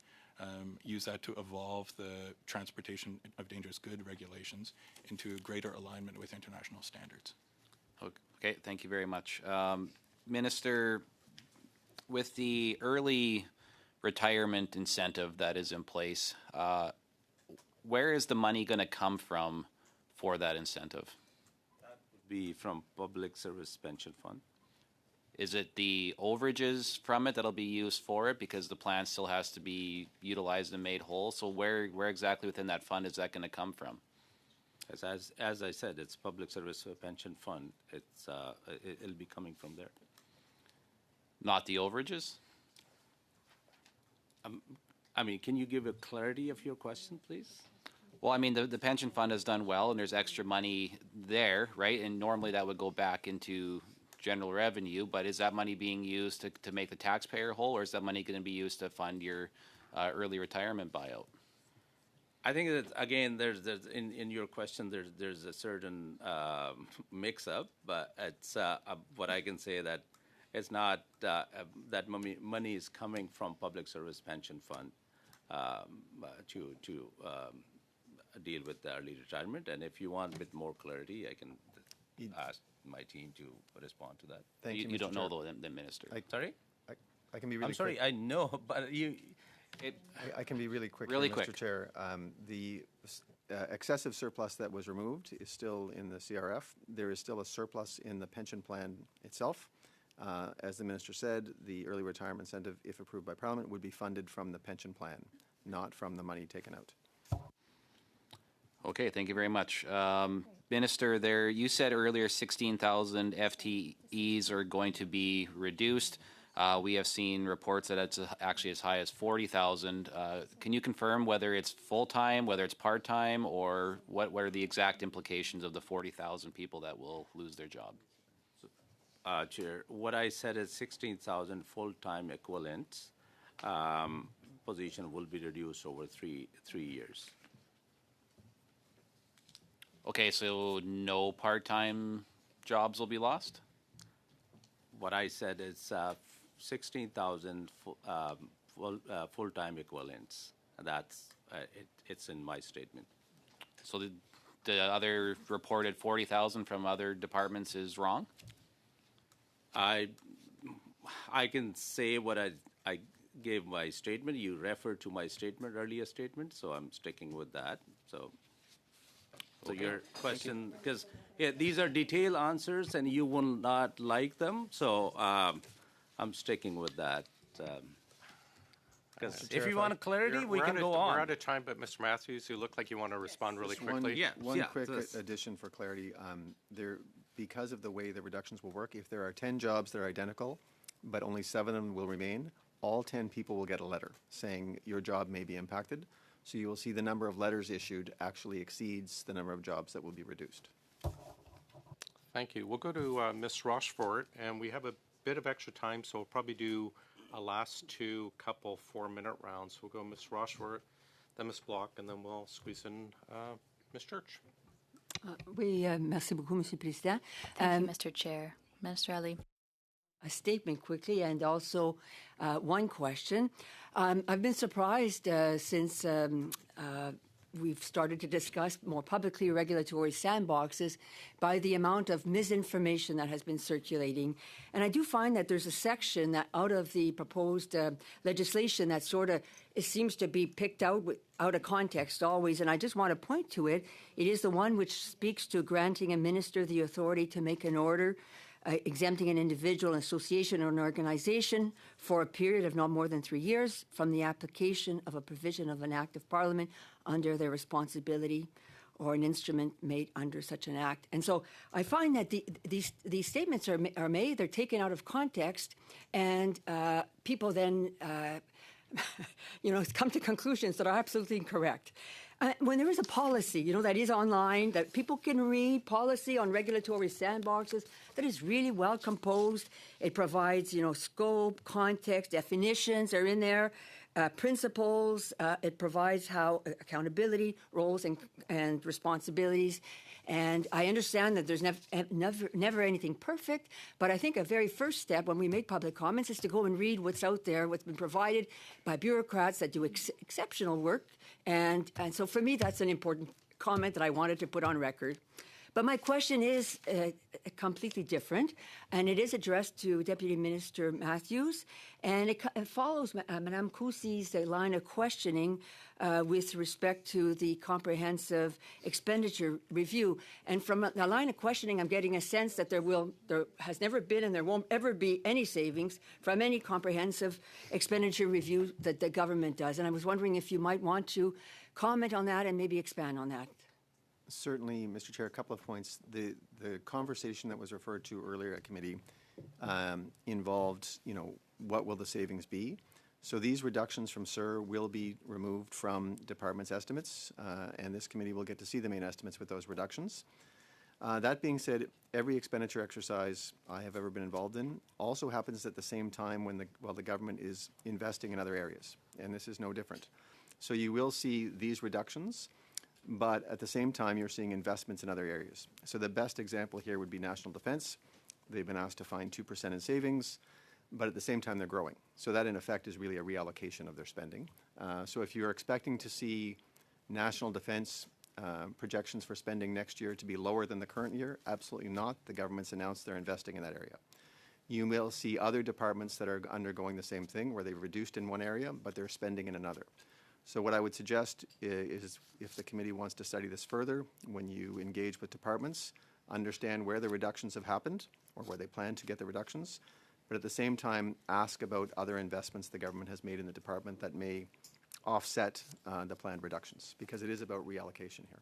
use that to evolve the transportation of dangerous good regulations into greater alignment with international standards. Okay, thank you very much. Minister, with the early retirement incentive that is in place, where is the money going to come from for that incentive? That would be from Public Service Pension Fund. Is it the overages from it that'll be used for it because the plan still has to be utilized and made whole? So where exactly within that fund is that going to come from? As I said, it's Public Service Pension Fund. It'll be coming from there. Not the overages? I mean, can you give a clarity of your question, please? Well, I mean, the pension fund has done well, and there's extra money there, right? And normally that would go back into general revenue, but is that money being used to make the taxpayer whole, or is that money going to be used to fund your early retirement buyout? I think that again, there's in your question, there's a certain mix-up, but it's what I can say that it's not that money is coming from public service pension fund to deal with the early retirement. And if you want a bit more clarity, I can ask my team to respond to that. Thank you, You Mr. don't Chair. know, though, the minister. Sorry, I can be really I'm sorry, quick. I know, but you. I can be really quick, Really here, quick. Mr. Chair. The excessive surplus that was removed is still in the CRF. There is still a surplus in the pension plan itself. As the minister said, the early retirement incentive, if approved by Parliament, would be funded from the pension plan, not from the money taken out. Okay, thank you very much. Minister, you said earlier 16,000 FTEs are going to be reduced. We have seen reports that it's actually as high as 40,000. Can you confirm whether it's full-time, whether it's part-time, or what are the exact implications of the 40,000 people that will lose their job? Chair, what I said is 16,000 full-time equivalents position will be reduced over three years. Okay, so no part-time jobs will be lost? What I said is 16,000 full-time equivalents. That's it's in my statement. So the other reported 40,000 from other departments is wrong? I can say what I gave my statement. You referred to my statement, earlier statement, so I'm sticking with that. So your question, because these are detailed answers and you will not like them, so I'm sticking with that. Because if you want clarity, we can go on. We're out of time, but Mr. Matthews, you look like you want to respond really quickly. One quick addition for clarity. Because of the way the reductions will work, if there are 10 jobs that are identical, but only 7 of them will remain, all 10 people will get a letter saying your job may be impacted. So you will see the number of letters issued actually exceeds the number of jobs that will be reduced. Thank you. We'll go to Ms. Rochefort, and we have a bit of extra time, so we'll probably do a last two couple 4-minute rounds. We'll go Ms. Rochefort, then Ms. Block, and then we'll squeeze in Ms. Church. Oui, merci beaucoup, Monsieur le Président. Thank you, Mr. Chair. Minister Ali. A statement quickly, and also one question. I've been surprised since we've started to discuss more publicly regulatory sandboxes by the amount of misinformation that has been circulating. And I do find that there's a section that out of the proposed legislation that sort of seems to be picked out of context always. And I just want to point to it. It is the one which speaks to granting a minister the authority to make an order exempting an individual, an association, or an organization for a period of not more than 3 years from the application of a provision of an act of Parliament under their responsibility or an instrument made under such an act. And so I find that these statements are made, they're taken out of context, and people then come to conclusions that are absolutely incorrect. When there is a policy, that is online, that people can read, policy on regulatory sandboxes, that is really well composed. It provides, scope, context, definitions are in there, principles. It provides how accountability, roles, and responsibilities. And I understand that there's never anything perfect, but I think a very first step when we make public comments is to go and read what's out there, what's been provided by bureaucrats that do exceptional work. And so for me, that's an important comment that I wanted to put on record. But my question is completely different, and it is addressed to Deputy Minister Matthews, and it follows Madame Cousy's line of questioning with respect to the comprehensive expenditure review. And from the line of questioning, I'm getting a sense that there has never been and there won't ever be any savings from any comprehensive expenditure review that the government does. And I was wondering if you might want to comment on that and maybe expand on that. Certainly, Mr. Chair, a couple of points. The conversation that was referred to earlier at committee involved, what will the savings be? So these reductions from SIR will be removed from department's estimates, and this committee will get to see the main estimates with those reductions. That being said, every expenditure exercise I have ever been involved in also happens at the same time while the government is investing in other areas, and this is no different. So you will see these reductions, but at the same time, you're seeing investments in other areas. So the best example here would be national defense. They've been asked to find 2% in savings, but at the same time, they're growing. So that, in effect, is really a reallocation of their spending. So if you're expecting to see national defense projections for spending next year to be lower than the current year, absolutely not. The government's announced they're investing in that area. You will see other departments that are undergoing the same thing, where they've reduced in one area, but they're spending in another. So what I would suggest is, if the committee wants to study this further, when you engage with departments, understand where the reductions have happened or where they plan to get the reductions, but at the same time, ask about other investments the government has made in the department that may offset the planned reductions, because it is about reallocation here.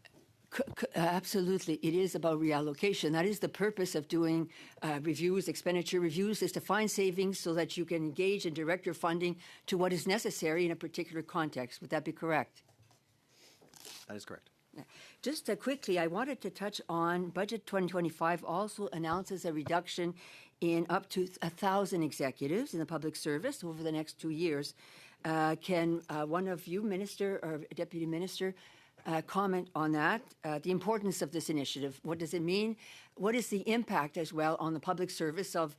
Absolutely. It is about reallocation. That is the purpose of doing reviews, expenditure reviews, is to find savings so that you can engage and direct your funding to what is necessary in a particular context. Would that be correct? That is correct. Just quickly, I wanted to touch on Budget 2025 also announces a reduction in up to 1,000 executives in the public service over the next 2 years. Can one of you, Minister or Deputy Minister, comment on that, the importance of this initiative? What does it mean? What is the impact as well on the public service of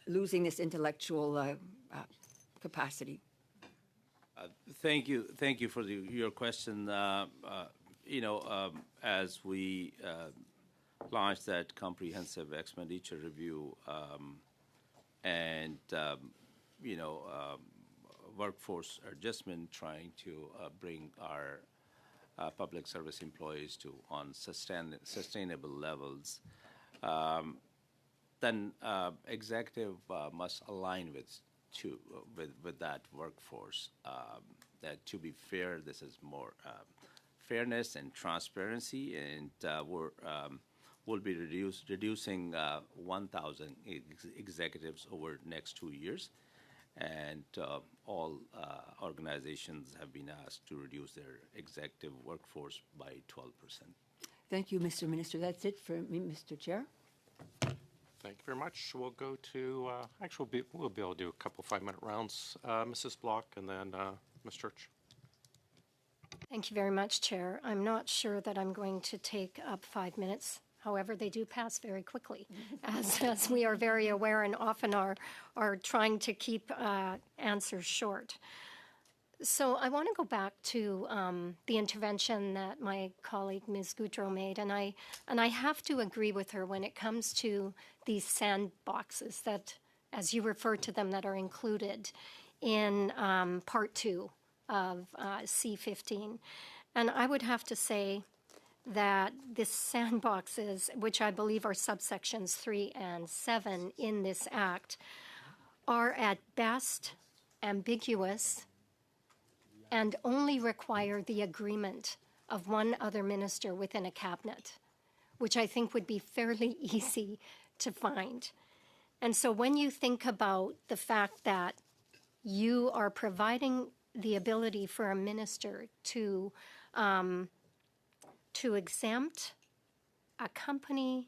losing this intellectual capacity? Thank you for your question. As we launched that comprehensive expenditure review and workforce adjustment, trying to bring our public service employees to on sustainable levels, then executive must align with that workforce. That, to be fair, this is more fairness and transparency, and we'll be reducing 1,000 executives over the next 2 years. And all organizations have been asked to reduce their executive workforce by 12%. Thank you, Mr. Minister. That's it for me, Mr. Chair. Thank you very much. We'll go to, actually, we'll be able to do a couple 5-minute rounds. Mrs. Block and then Ms. Church. Thank you very much, Chair. I'm not sure that I'm going to take up 5 minutes. However, they do pass very quickly, as we are very aware and often are trying to keep answers short. So I want to go back to the intervention that my colleague Ms. Goudreau made, and I have to agree with her when it comes to these sandboxes that, as you refer to them, that are included in Part 2 of C-15. And I would have to say that this sandboxes, which I believe are subsections 3 and 7 in this act, are at best ambiguous and only require the agreement of one other minister within a cabinet, which I think would be fairly easy to find. And so when you think about the fact that you are providing the ability for a minister to exempt a company,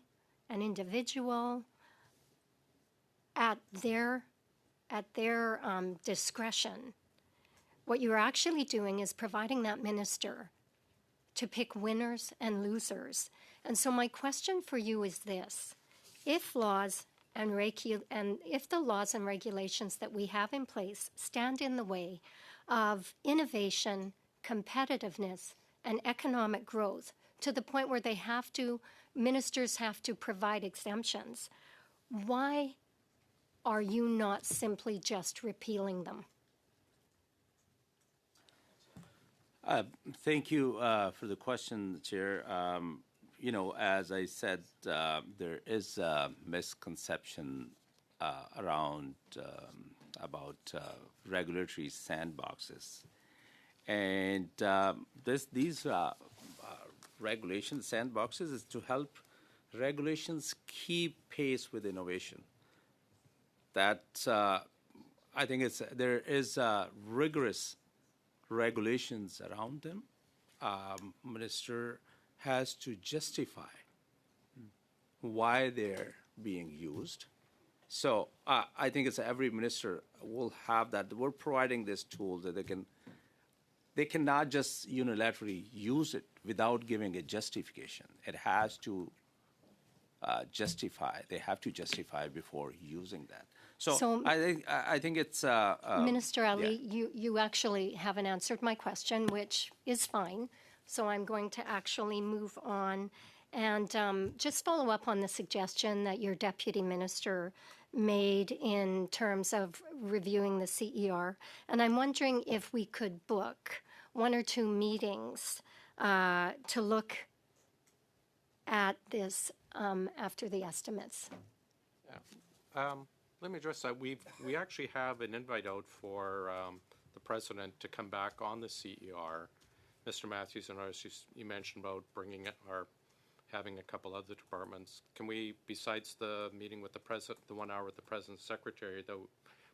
an individual, at their discretion, what you're actually doing is providing that minister to pick winners and losers. And so my question for you is this: if laws and if the laws and regulations that we have in place stand in the way of innovation, competitiveness, and economic growth, to the point where ministers have to provide exemptions, why are you not simply just repealing them? Thank you for the question, Chair. As I said, there is a misconception around about regulatory sandboxes. And these regulation sandboxes is to help regulations keep pace with innovation. That I think there is rigorous regulations around them. Minister has to justify why they're being used. So I think every minister will have that. We're providing this tool that they can they cannot just unilaterally use it without giving a justification. It has to justify. They have to justify before using that. So I think it's Minister Ali, yeah. you actually haven't answered my question, which is fine. So I'm going to actually move on and just follow up on the suggestion that your deputy minister made in terms of reviewing the CER. And I'm wondering if we could book 1 or 2 meetings to look at this after the estimates. Let me address that. We actually have an invite out for the president to come back on the CER. Mr. Matthews and others, you mentioned about bringing it or having a couple other departments. Can we, besides the meeting with the president, the 1 hour with the president's secretary, the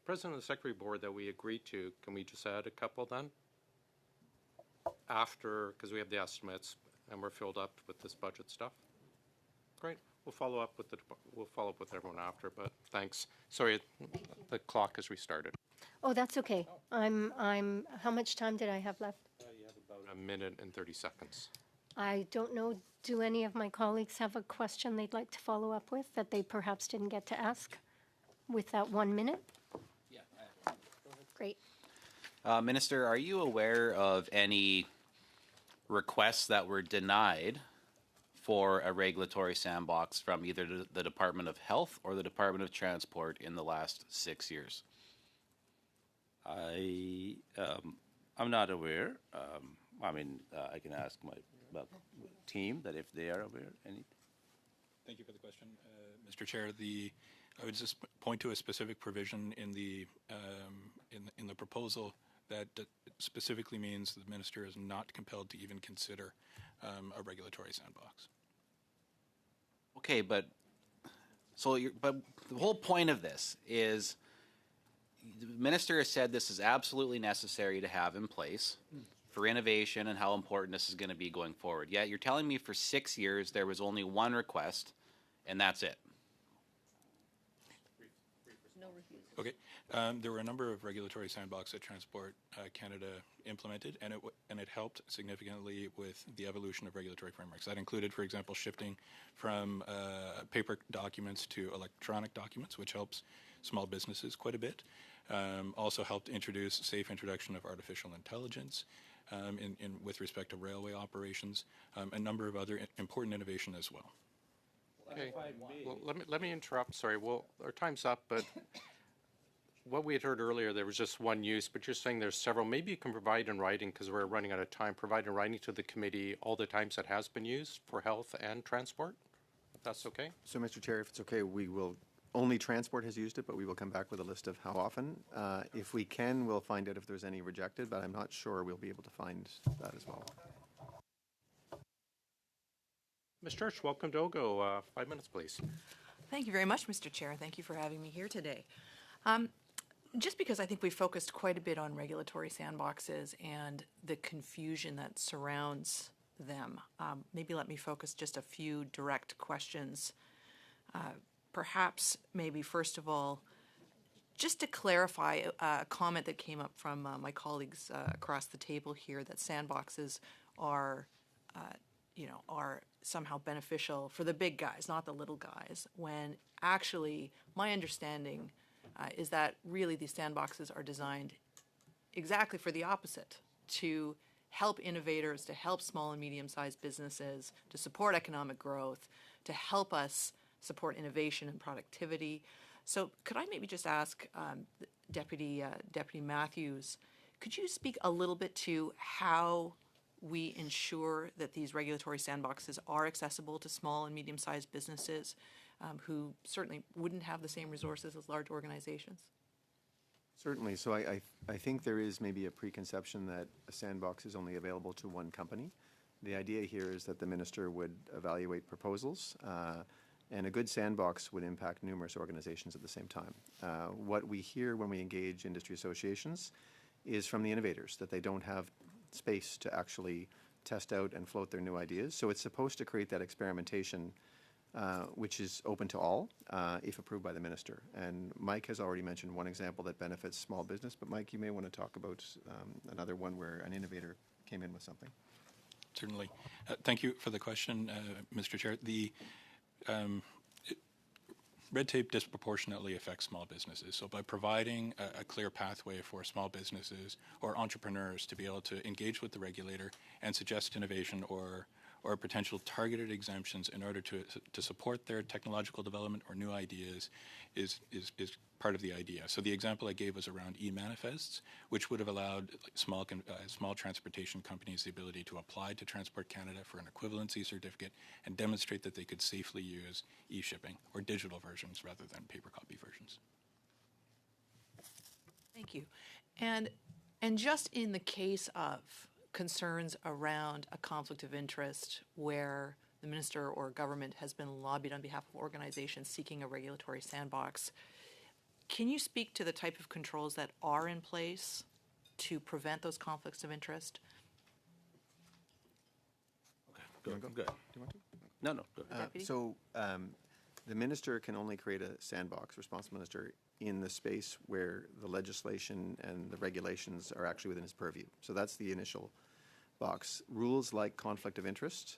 president of the secretary board that we agreed to, can we just add a couple then? After, because we have the estimates and we're filled up with this budget stuff. Great. We'll follow up with everyone after, but thanks. Sorry, the clock has restarted. Oh, that's okay. How much time did I have left? You have about 1 minute and 30 seconds. I don't know, do any of my colleagues have a question they'd like to follow up with that they perhaps didn't get to ask with that 1 minute? Yeah. Great. Minister, are you aware of any requests that were denied for a regulatory sandbox from either the Department of Health or the Department of Transport in the last 6 years? I'm not aware. I can ask my team that if they are aware. Thank you for the question, Mr. Chair. I would just point to a specific provision in the proposal that specifically means the minister is not compelled to even consider a regulatory sandbox. Okay, but the whole point of this is the minister has said this is absolutely necessary to have in place for innovation and how important this is going to be going forward. Yet you're telling me for 6 years there was only one request, and that's it. Okay. There were a number of regulatory sandbox that Transport Canada implemented, and it helped significantly with the evolution of regulatory frameworks. That included, for example, shifting from paper documents to electronic documents, which helps small businesses quite a bit. Also helped introduce safe introduction of artificial intelligence with respect to railway operations, a number of other important innovation as well. Okay. Well, let me interrupt. Sorry. Well, our time's up, but what we had heard earlier, there was just one use, but you're saying there's several. Maybe you can provide in writing, because we're running out of time, provide in writing to the committee all the times that has been used for health and transport, if that's okay? So, Mr. Chair, if it's okay, we will, only transport has used it, but we will come back with a list of how often. If we can, we'll find out if there's any rejected, but I'm not sure we'll be able to find that as well. Ms. Church, welcome to OGGO. 5 minutes, please. Thank you very much, Mr. Chair. Thank you for having me here today. Just because I think we focused quite a bit on regulatory sandboxes and the confusion that surrounds them, maybe let me focus just a few direct questions. Perhaps, maybe first of all, just to clarify a comment that came up from my colleagues across the table here, that sandboxes are somehow beneficial for the big guys, not the little guys, when actually my understanding is that really these sandboxes are designed exactly for the opposite, to help innovators, to help small and medium-sized businesses, to support economic growth, to help us support innovation and productivity. So could I maybe just ask Deputy Matthews, could you speak a little bit to how we ensure that these regulatory sandboxes are accessible to small and medium-sized businesses who certainly wouldn't have the same resources as large organizations? Certainly. So I think there is maybe a preconception that a sandbox is only available to one company. The idea here is that the minister would evaluate proposals, and a good sandbox would impact numerous organizations at the same time. What we hear when we engage industry associations is from the innovators, that they don't have space to actually test out and float their new ideas. So it's supposed to create that experimentation which is open to all if approved by the minister. And Mike has already mentioned one example that benefits small business, but Mike, you may want to talk about another one where an innovator came in with something. Certainly. Thank you for the question, Mr. Chair. The red tape disproportionately affects small businesses. So by providing a clear pathway for small businesses or entrepreneurs to be able to engage with the regulator and suggest innovation or potential targeted exemptions in order to support their technological development or new ideas is part of the idea. So the example I gave was around e-manifests, which would have allowed small transportation companies the ability to apply to Transport Canada for an equivalency certificate and demonstrate that they could safely use e-shipping or digital versions rather than paper copy versions. Thank you. And just in the case of concerns around a conflict of interest where the minister or government has been lobbied on behalf of organizations seeking a regulatory sandbox, can you speak to the type of controls that are in place to prevent those conflicts of interest? Go. Good. Do you want to? No, go. So the minister can only create a sandbox, responsible minister, in the space where the legislation and the regulations are actually within his purview. So that's the initial box. Rules like conflict of interest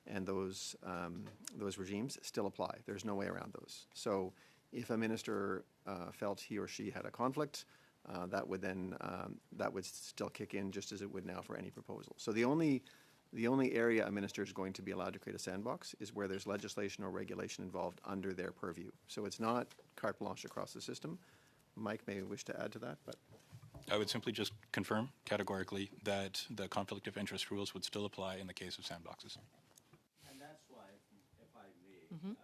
and those regimes still apply. There's no way around those. So if a minister felt he or she had a conflict, that would still kick in just as it would now for any proposal. So the only area a minister is going to be allowed to create a sandbox is where there's legislation or regulation involved under their purview. So it's not carte blanche across the system. Mike may wish to add to that, but I would simply just confirm categorically that the conflict of interest rules would still apply in the case of sandboxes. And that's why, if I may,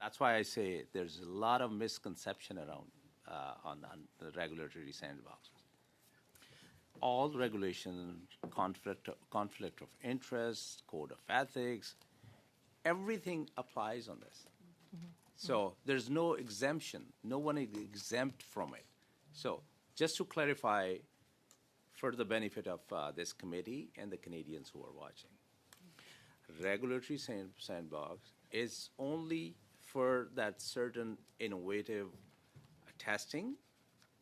that's why I say there's a lot of misconception around on the regulatory sandboxes. All regulation, conflict of interest, code of ethics, everything applies on this. So there's no exemption. No one is exempt from it. So just to clarify, for the benefit of this committee and the Canadians who are watching, regulatory sandbox is only for that certain innovative testing.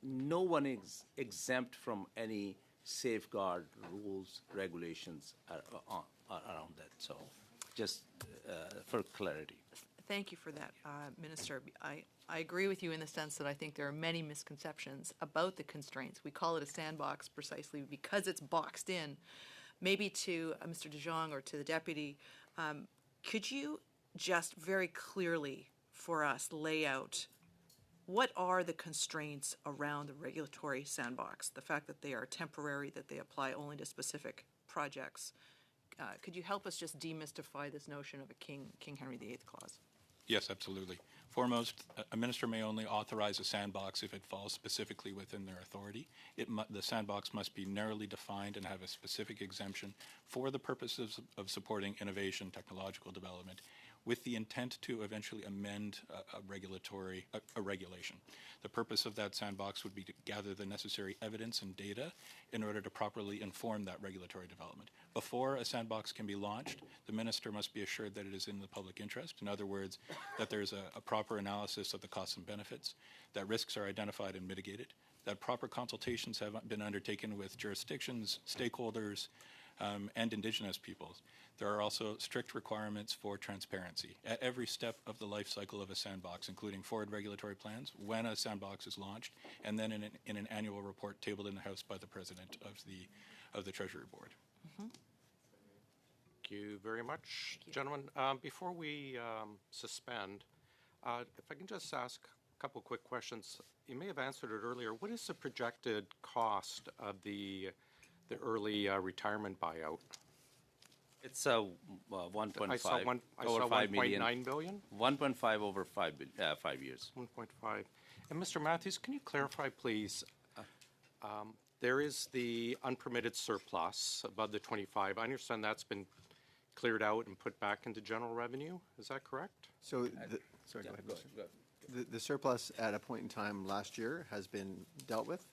No one is exempt from any safeguard rules, regulations around that. So just for clarity. Thank you for that, Minister. I agree with you in the sense that I think there are many misconceptions about the constraints. We call it a sandbox precisely because it's boxed in. Maybe to Mr. De Jong or to the Deputy, could you just very clearly for us lay out what are the constraints around the regulatory sandbox, the fact that they are temporary, that they apply only to specific projects? Could you help us just demystify this notion of a King Henry VIII clause? Yes, absolutely. Foremost, a minister may only authorize a sandbox if it falls specifically within their authority. The sandbox must be narrowly defined and have a specific exemption for the purposes of supporting innovation, technological development, with the intent to eventually amend a regulation. The purpose of that sandbox would be to gather the necessary evidence and data in order to properly inform that regulatory development. Before a sandbox can be launched, the minister must be assured that it is in the public interest. In other words, that there's a proper analysis of the costs and benefits, that risks are identified and mitigated, that proper consultations have been undertaken with jurisdictions, stakeholders, and Indigenous peoples. There are also strict requirements for transparency at every step of the life cycle of a sandbox, including forward regulatory plans, when a sandbox is launched, and then in an annual report tabled in the House by the President of the Treasury Board. Thank you very much, gentlemen. Before we suspend, if I can just ask a couple quick questions. You may have answered it earlier. What is the projected cost of the early retirement buyout? It's 1.5. I saw over 5 million. 1.9 billion? 1.5 over 5 years. 1.5. And Mr. Matthews, can you clarify, please? There is the unpermitted surplus above the 25. I understand that's been cleared out and put back into general revenue. Is that correct? So, go ahead. The surplus at a point in time last year has been dealt with.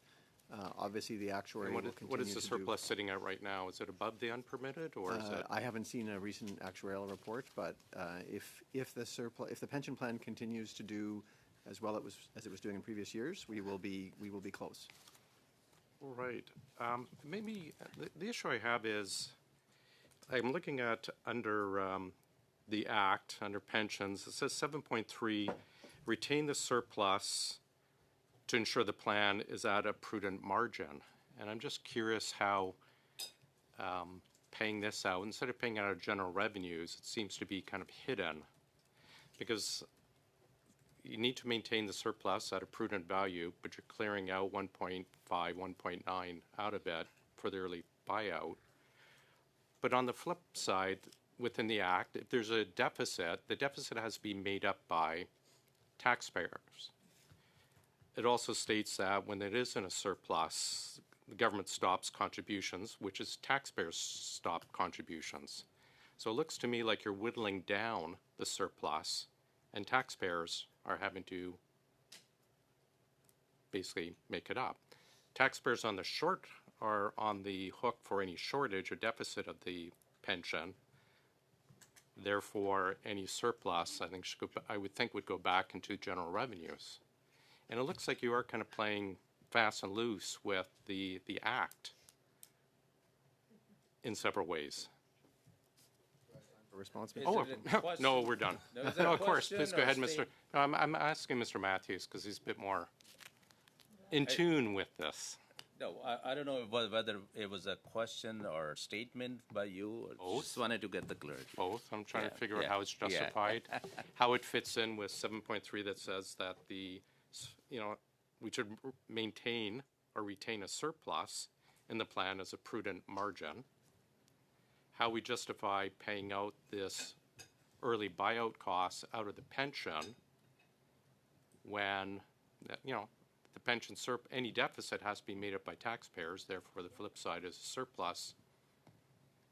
Obviously, the actuary will continue what is the to surplus sitting at right now? Is it above the unpermitted, or is it? I haven't seen a recent actuarial report, but if the pension plan continues to do as well as it was doing in previous years, we will be close. Right. Maybe the issue I have is I'm looking at under the Act, under pensions, it says 7.3, retain the surplus to ensure the plan is at a prudent margin. And I'm just curious how paying this out, instead of paying out of general revenues, it seems to be kind of hidden. Because you need to maintain the surplus at a prudent value, but you're clearing out 1.5, 1.9 out of it for the early buyout. But on the flip side, within the Act, if there's a deficit, the deficit has to be made up by taxpayers. It also states that when it is in a surplus, the government stops contributions, which is taxpayers stop contributions. So it looks to me like you're whittling down the surplus, and taxpayers are having to basically make it up. Taxpayers on the short are on the hook for any shortage or deficit of the pension. Therefore, any surplus, I would think, would go back into general revenues. And it looks like you are kind of playing fast and loose with the Act in several ways. Response? No, we're done. No, of course. Please go ahead, Mr. No, I'm asking Mr. Matthews because he's a bit more in tune with this. No, I don't know whether it was a question or a statement by you. Both. Just wanted to get the clarity. Both. I'm trying to figure out how it's justified, how it fits in with 7.3 that says that we should maintain or retain a surplus in the plan as a prudent margin. How we justify paying out this early buyout costs out of the pension when, the pension any deficit has to be made up by taxpayers. Therefore, the flip side is surplus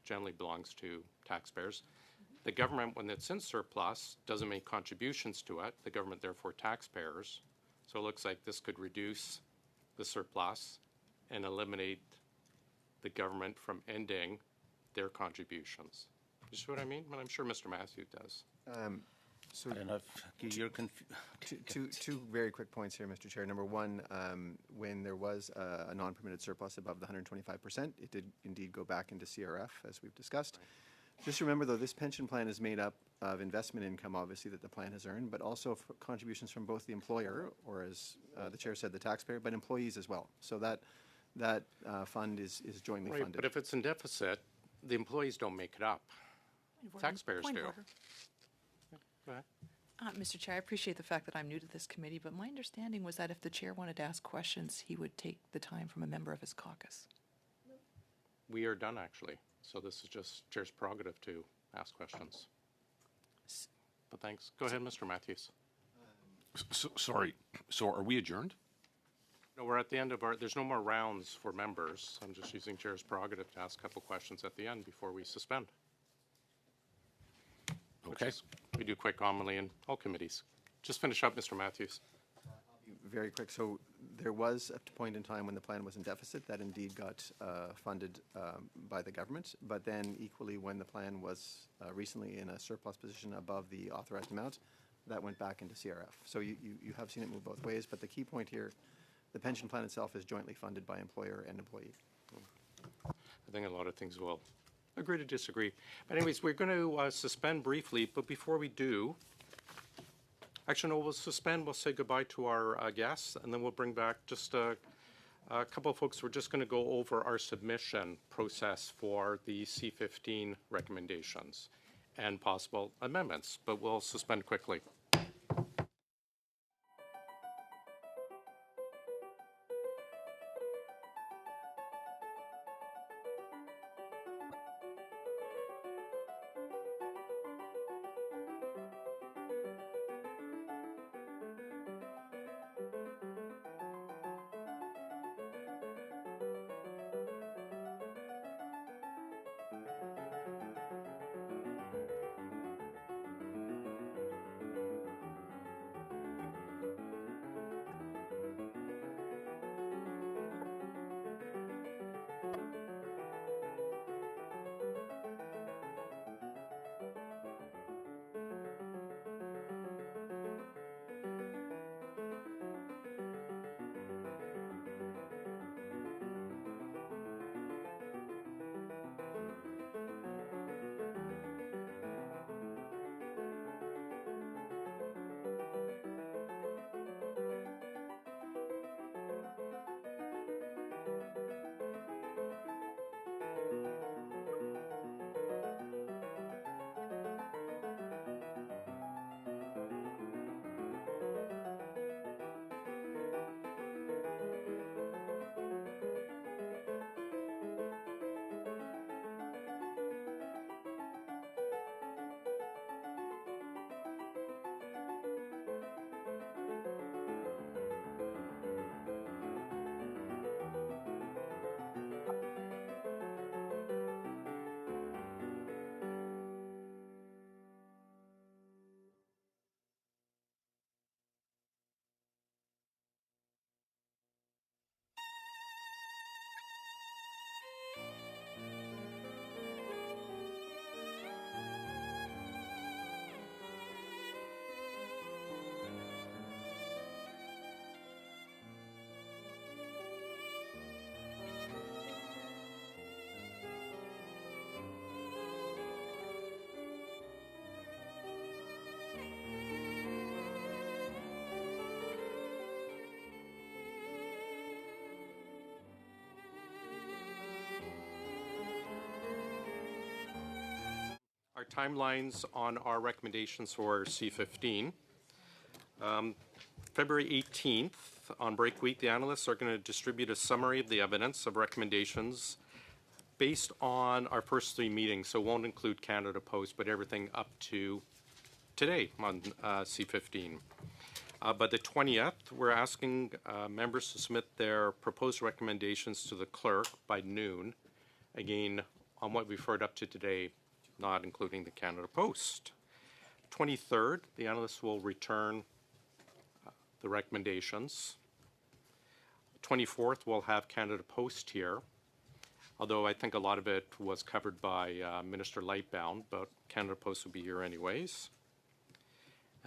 generally belongs to taxpayers. The government, when it's in surplus, doesn't make contributions to it. The government, therefore, taxpayers. So it looks like this could reduce the surplus and eliminate the government from ending their contributions. You see what I mean? Well, I'm sure Mr. Matthew does. So I don't know if you're confused. Two very quick points here, Mr. Chair. Number one, when there was a non-permitted surplus above the 125%, it did indeed go back into CRF, as we've discussed. Right. Just remember, though, this pension plan is made up of investment income, obviously, that the plan has earned, but also contributions from both the employer, or as the Chair said, the taxpayer, but employees as well. So that fund is jointly right, funded. But if it's in deficit, the employees don't make it up. Taxpayers do. Go ahead. Mr. Chair, I appreciate the fact that I'm new to this committee, but my understanding was that if the chair wanted to ask questions, he would take the time from a member of his caucus. We are done, actually. So this is just Chair's prerogative to ask questions. But thanks. Go ahead, Mr. Matthews. Sorry. So are we adjourned? No, we're at the end of there's no more rounds for members. I'm just using Chair's prerogative to ask a couple questions at the end before we suspend. Okay. We do quick commonly in all committees. Just finish up, Mr. Matthews. Very quick. So there was a point in time when the plan was in deficit that indeed got funded by the government, but then equally when the plan was recently in a surplus position above the authorized amount, that went back into CRF. So you have seen it move both ways, but the key point here, the pension plan itself is jointly funded by employer and employee. I think a lot of things will agree to disagree. But anyways, we're going to suspend briefly, but before we do, actually, no, we'll suspend. We'll say goodbye to our guests, and then we'll bring back just a couple of folks. We're just going to go over our submission process for the C-15 recommendations and possible amendments, but we'll suspend quickly. timelines on our recommendations for C15. February 18th, on break week, the analysts are going to distribute a summary of the evidence of recommendations based on our first 3 meetings. So it won't include Canada Post, but everything up to today on C15. By the 20th, we're asking members to submit their proposed recommendations to the clerk by noon, again, on what we've heard up to today, not including the Canada Post. 23rd, the analysts will return the recommendations. 24th, we'll have Canada Post here, although I think a lot of it was covered by Minister Lightbound, but Canada Post will be here anyways.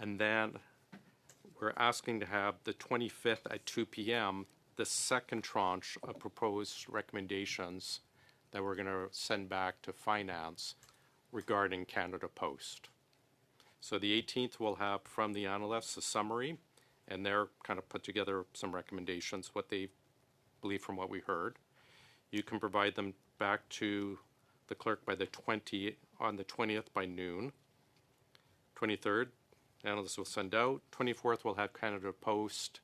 And then we're asking to have the 25th at 2 p.m., the second tranche of proposed recommendations that we're going to send back to Finance regarding Canada Post. So the 18th, we'll have from the analysts a summary, and they're kind of put together some recommendations, what they believe from what we heard. You can provide them back to the clerk by the 20th by noon. 23rd, analysts will send out. 24th, we'll have Canada Post,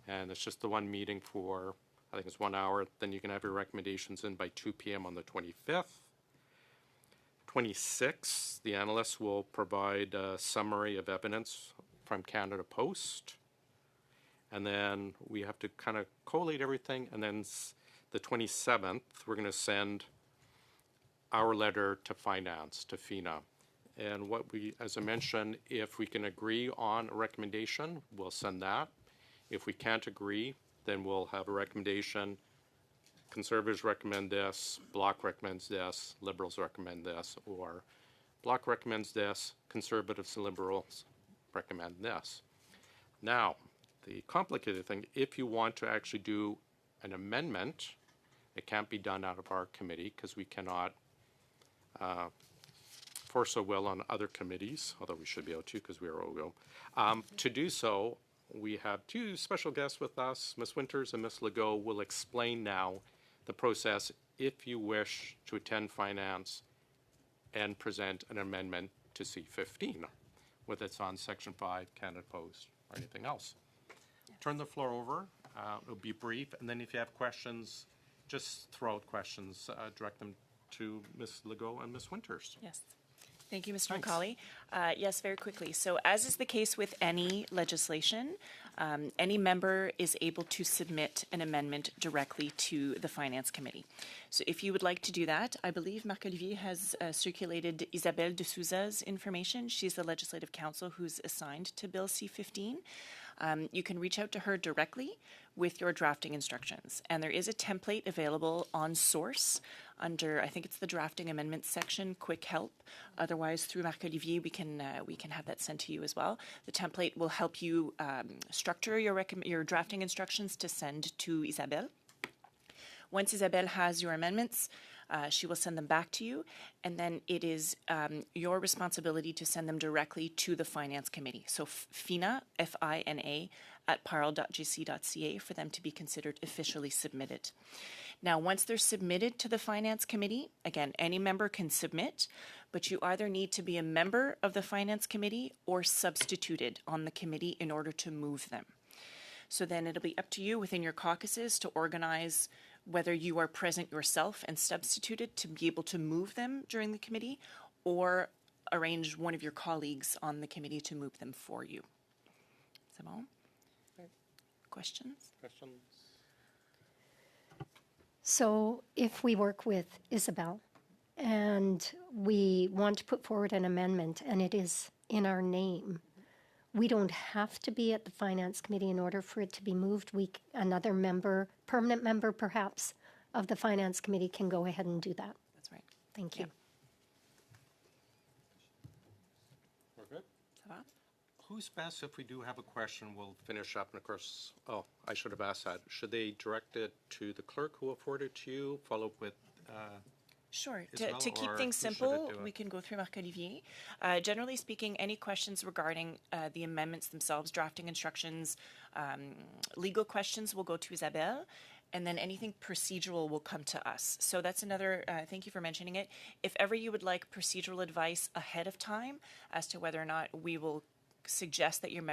and it's just the one meeting for, I think it's 1 hour. Then you can have your recommendations in by 2 p.m. on the 25th. 26th, the analysts will provide a summary of evidence from Canada Post. And then we have to kind of collate everything. And then the 27th, we're going to send our letter to Finance, to FINA. And what we, as I mentioned, if we can agree on a recommendation, we'll send that. If we can't agree, then we'll have a recommendation. Conservatives recommend this, Bloc recommends this, Liberals recommend this, or Bloc recommends this, Conservatives and Liberals recommend this. Now, the complicated thing, if you want to actually do an amendment, it can't be done out of our committee because we cannot force a will on other committees, although we should be able to because we are OGGO. To do so, we have 2 special guests with us. Ms. Winters and Ms. Legault will explain now the process if you wish to attend Finance and present an amendment to C15, whether it's on Section 5, Canada Post, or anything else. Turn the floor over. It'll be brief, and then if you have questions, just throw out questions, direct them to Ms. Legault and Ms. Winters. Yes. Thank you, Mr. McCauley. Yes, very quickly. So as is the case with any legislation, any member is able to submit an amendment directly to the Finance Committee. So if you would like to do that, I believe Marc-Olivier has circulated Isabelle de Souza's information. She's the Legislative Counsel who's assigned to Bill C-15. You can reach out to her directly with your drafting instructions. And there is a template available on Source under, I think it's the drafting amendments section, quick help. Otherwise, through Marc-Olivier, we can have that sent to you as well. The template will help you structure your drafting instructions to send to Isabelle. Once Isabelle has your amendments, she will send them back to you, and then it is your responsibility to send them directly to the Finance Committee. So FINA, F-I-N-A, at parle.gc.ca for them to be considered officially submitted. Now, once they're submitted to the Finance Committee, again, any member can submit, but you either need to be a member of the Finance Committee or substituted on the committee in order to move them. So then it'll be up to you within your caucuses to organize whether you are present yourself and substituted to be able to move them during the committee, or arrange one of your colleagues on the committee to move them for you. C'est bon? Questions? So if we work with Isabel and we want to put forward an amendment and it is in our name, we don't have to be at the Finance Committee in order for it to be moved. Another member, permanent member perhaps, of the Finance Committee can go ahead and do that. That's right. Thank you. We're good? Who's best if we do have a question? We'll finish up, and of course, I should have asked that. Should they direct it to the clerk who will forward it to you, follow up with Sure. Isabel, To keep things simple, we can go through Marc-Olivier. Generally speaking, any questions regarding the amendments themselves, drafting instructions, legal questions will go to Isabelle. and then anything procedural will come to us. So that's another, thank you for mentioning it. If ever you would like procedural advice ahead of time as to whether or not we will suggest that your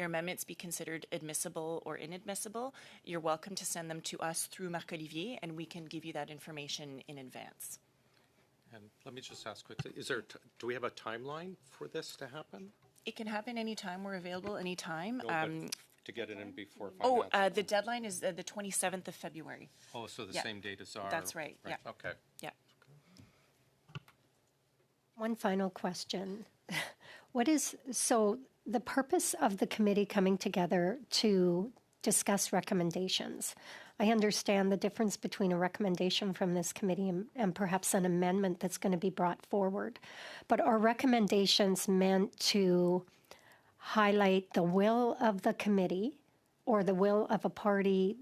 amendments be considered admissible or inadmissible, you're welcome to send them to us through Marc-Olivier, and we can give you that information in advance. And let me just ask quickly, do we have a timeline for this to happen? It can happen anytime. We're available anytime. No, but to get it in before finance? The deadline is the 27th of February. Oh, so the Yeah. same date as our... That's right, yeah. Okay. Yeah. One final question. So the purpose of the committee coming together to discuss recommendations, I understand the difference between a recommendation from this committee and perhaps an amendment that's going to be brought forward. But are recommendations meant to highlight the will of the committee or the will of a party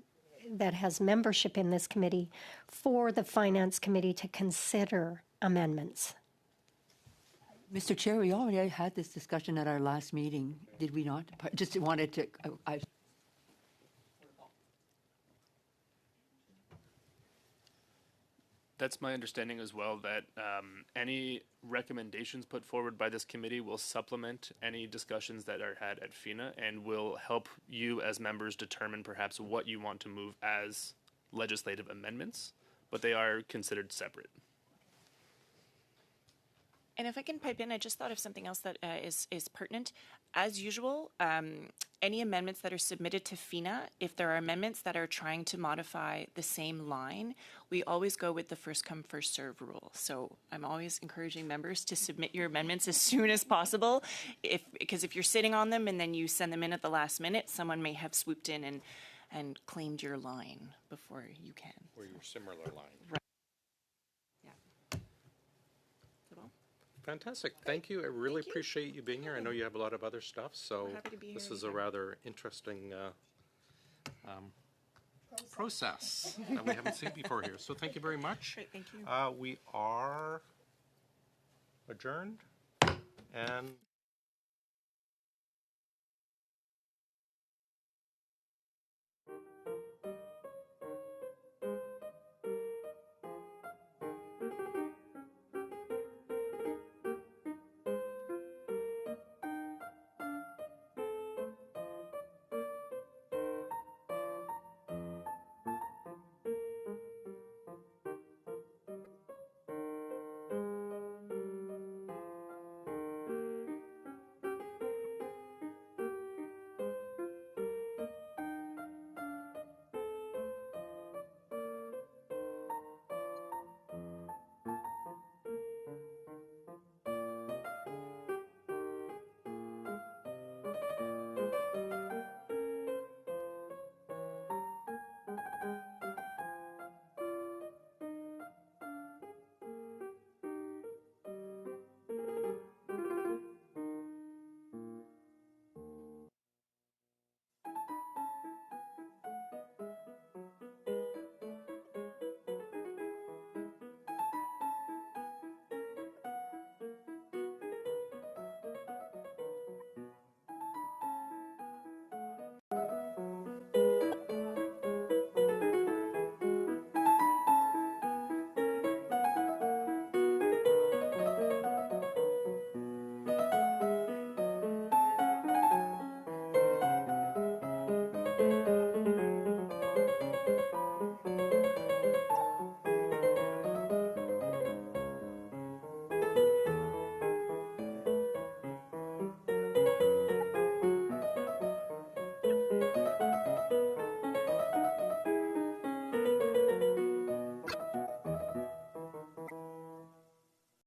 that has membership in this committee for the Finance Committee to consider amendments? Mr. Chair, we already had this discussion at our last meeting, did we not? Just wanted to, That's my understanding as well, that any recommendations put forward by this committee will supplement any discussions that are had at FINA and will help you as members determine perhaps what you want to move as legislative amendments, but they are considered separate. And if I can pipe in, I just thought of something else that is pertinent. As usual, any amendments that are submitted to FINA, if there are amendments that are trying to modify the same line, we always go with the first come, first serve rule. So I'm always encouraging members to submit your amendments as soon as possible, because if you're sitting on them and then you send them in at the last minute, someone may have swooped in and claimed your line before you can. Or your similar line. Right. Fantastic. Thank you. I really appreciate you being here. I know you have a lot of other stuff, so happy to be this here is a anytime. rather interesting process that we haven't seen before here. So thank you very much. Great, thank you. We are adjourned and...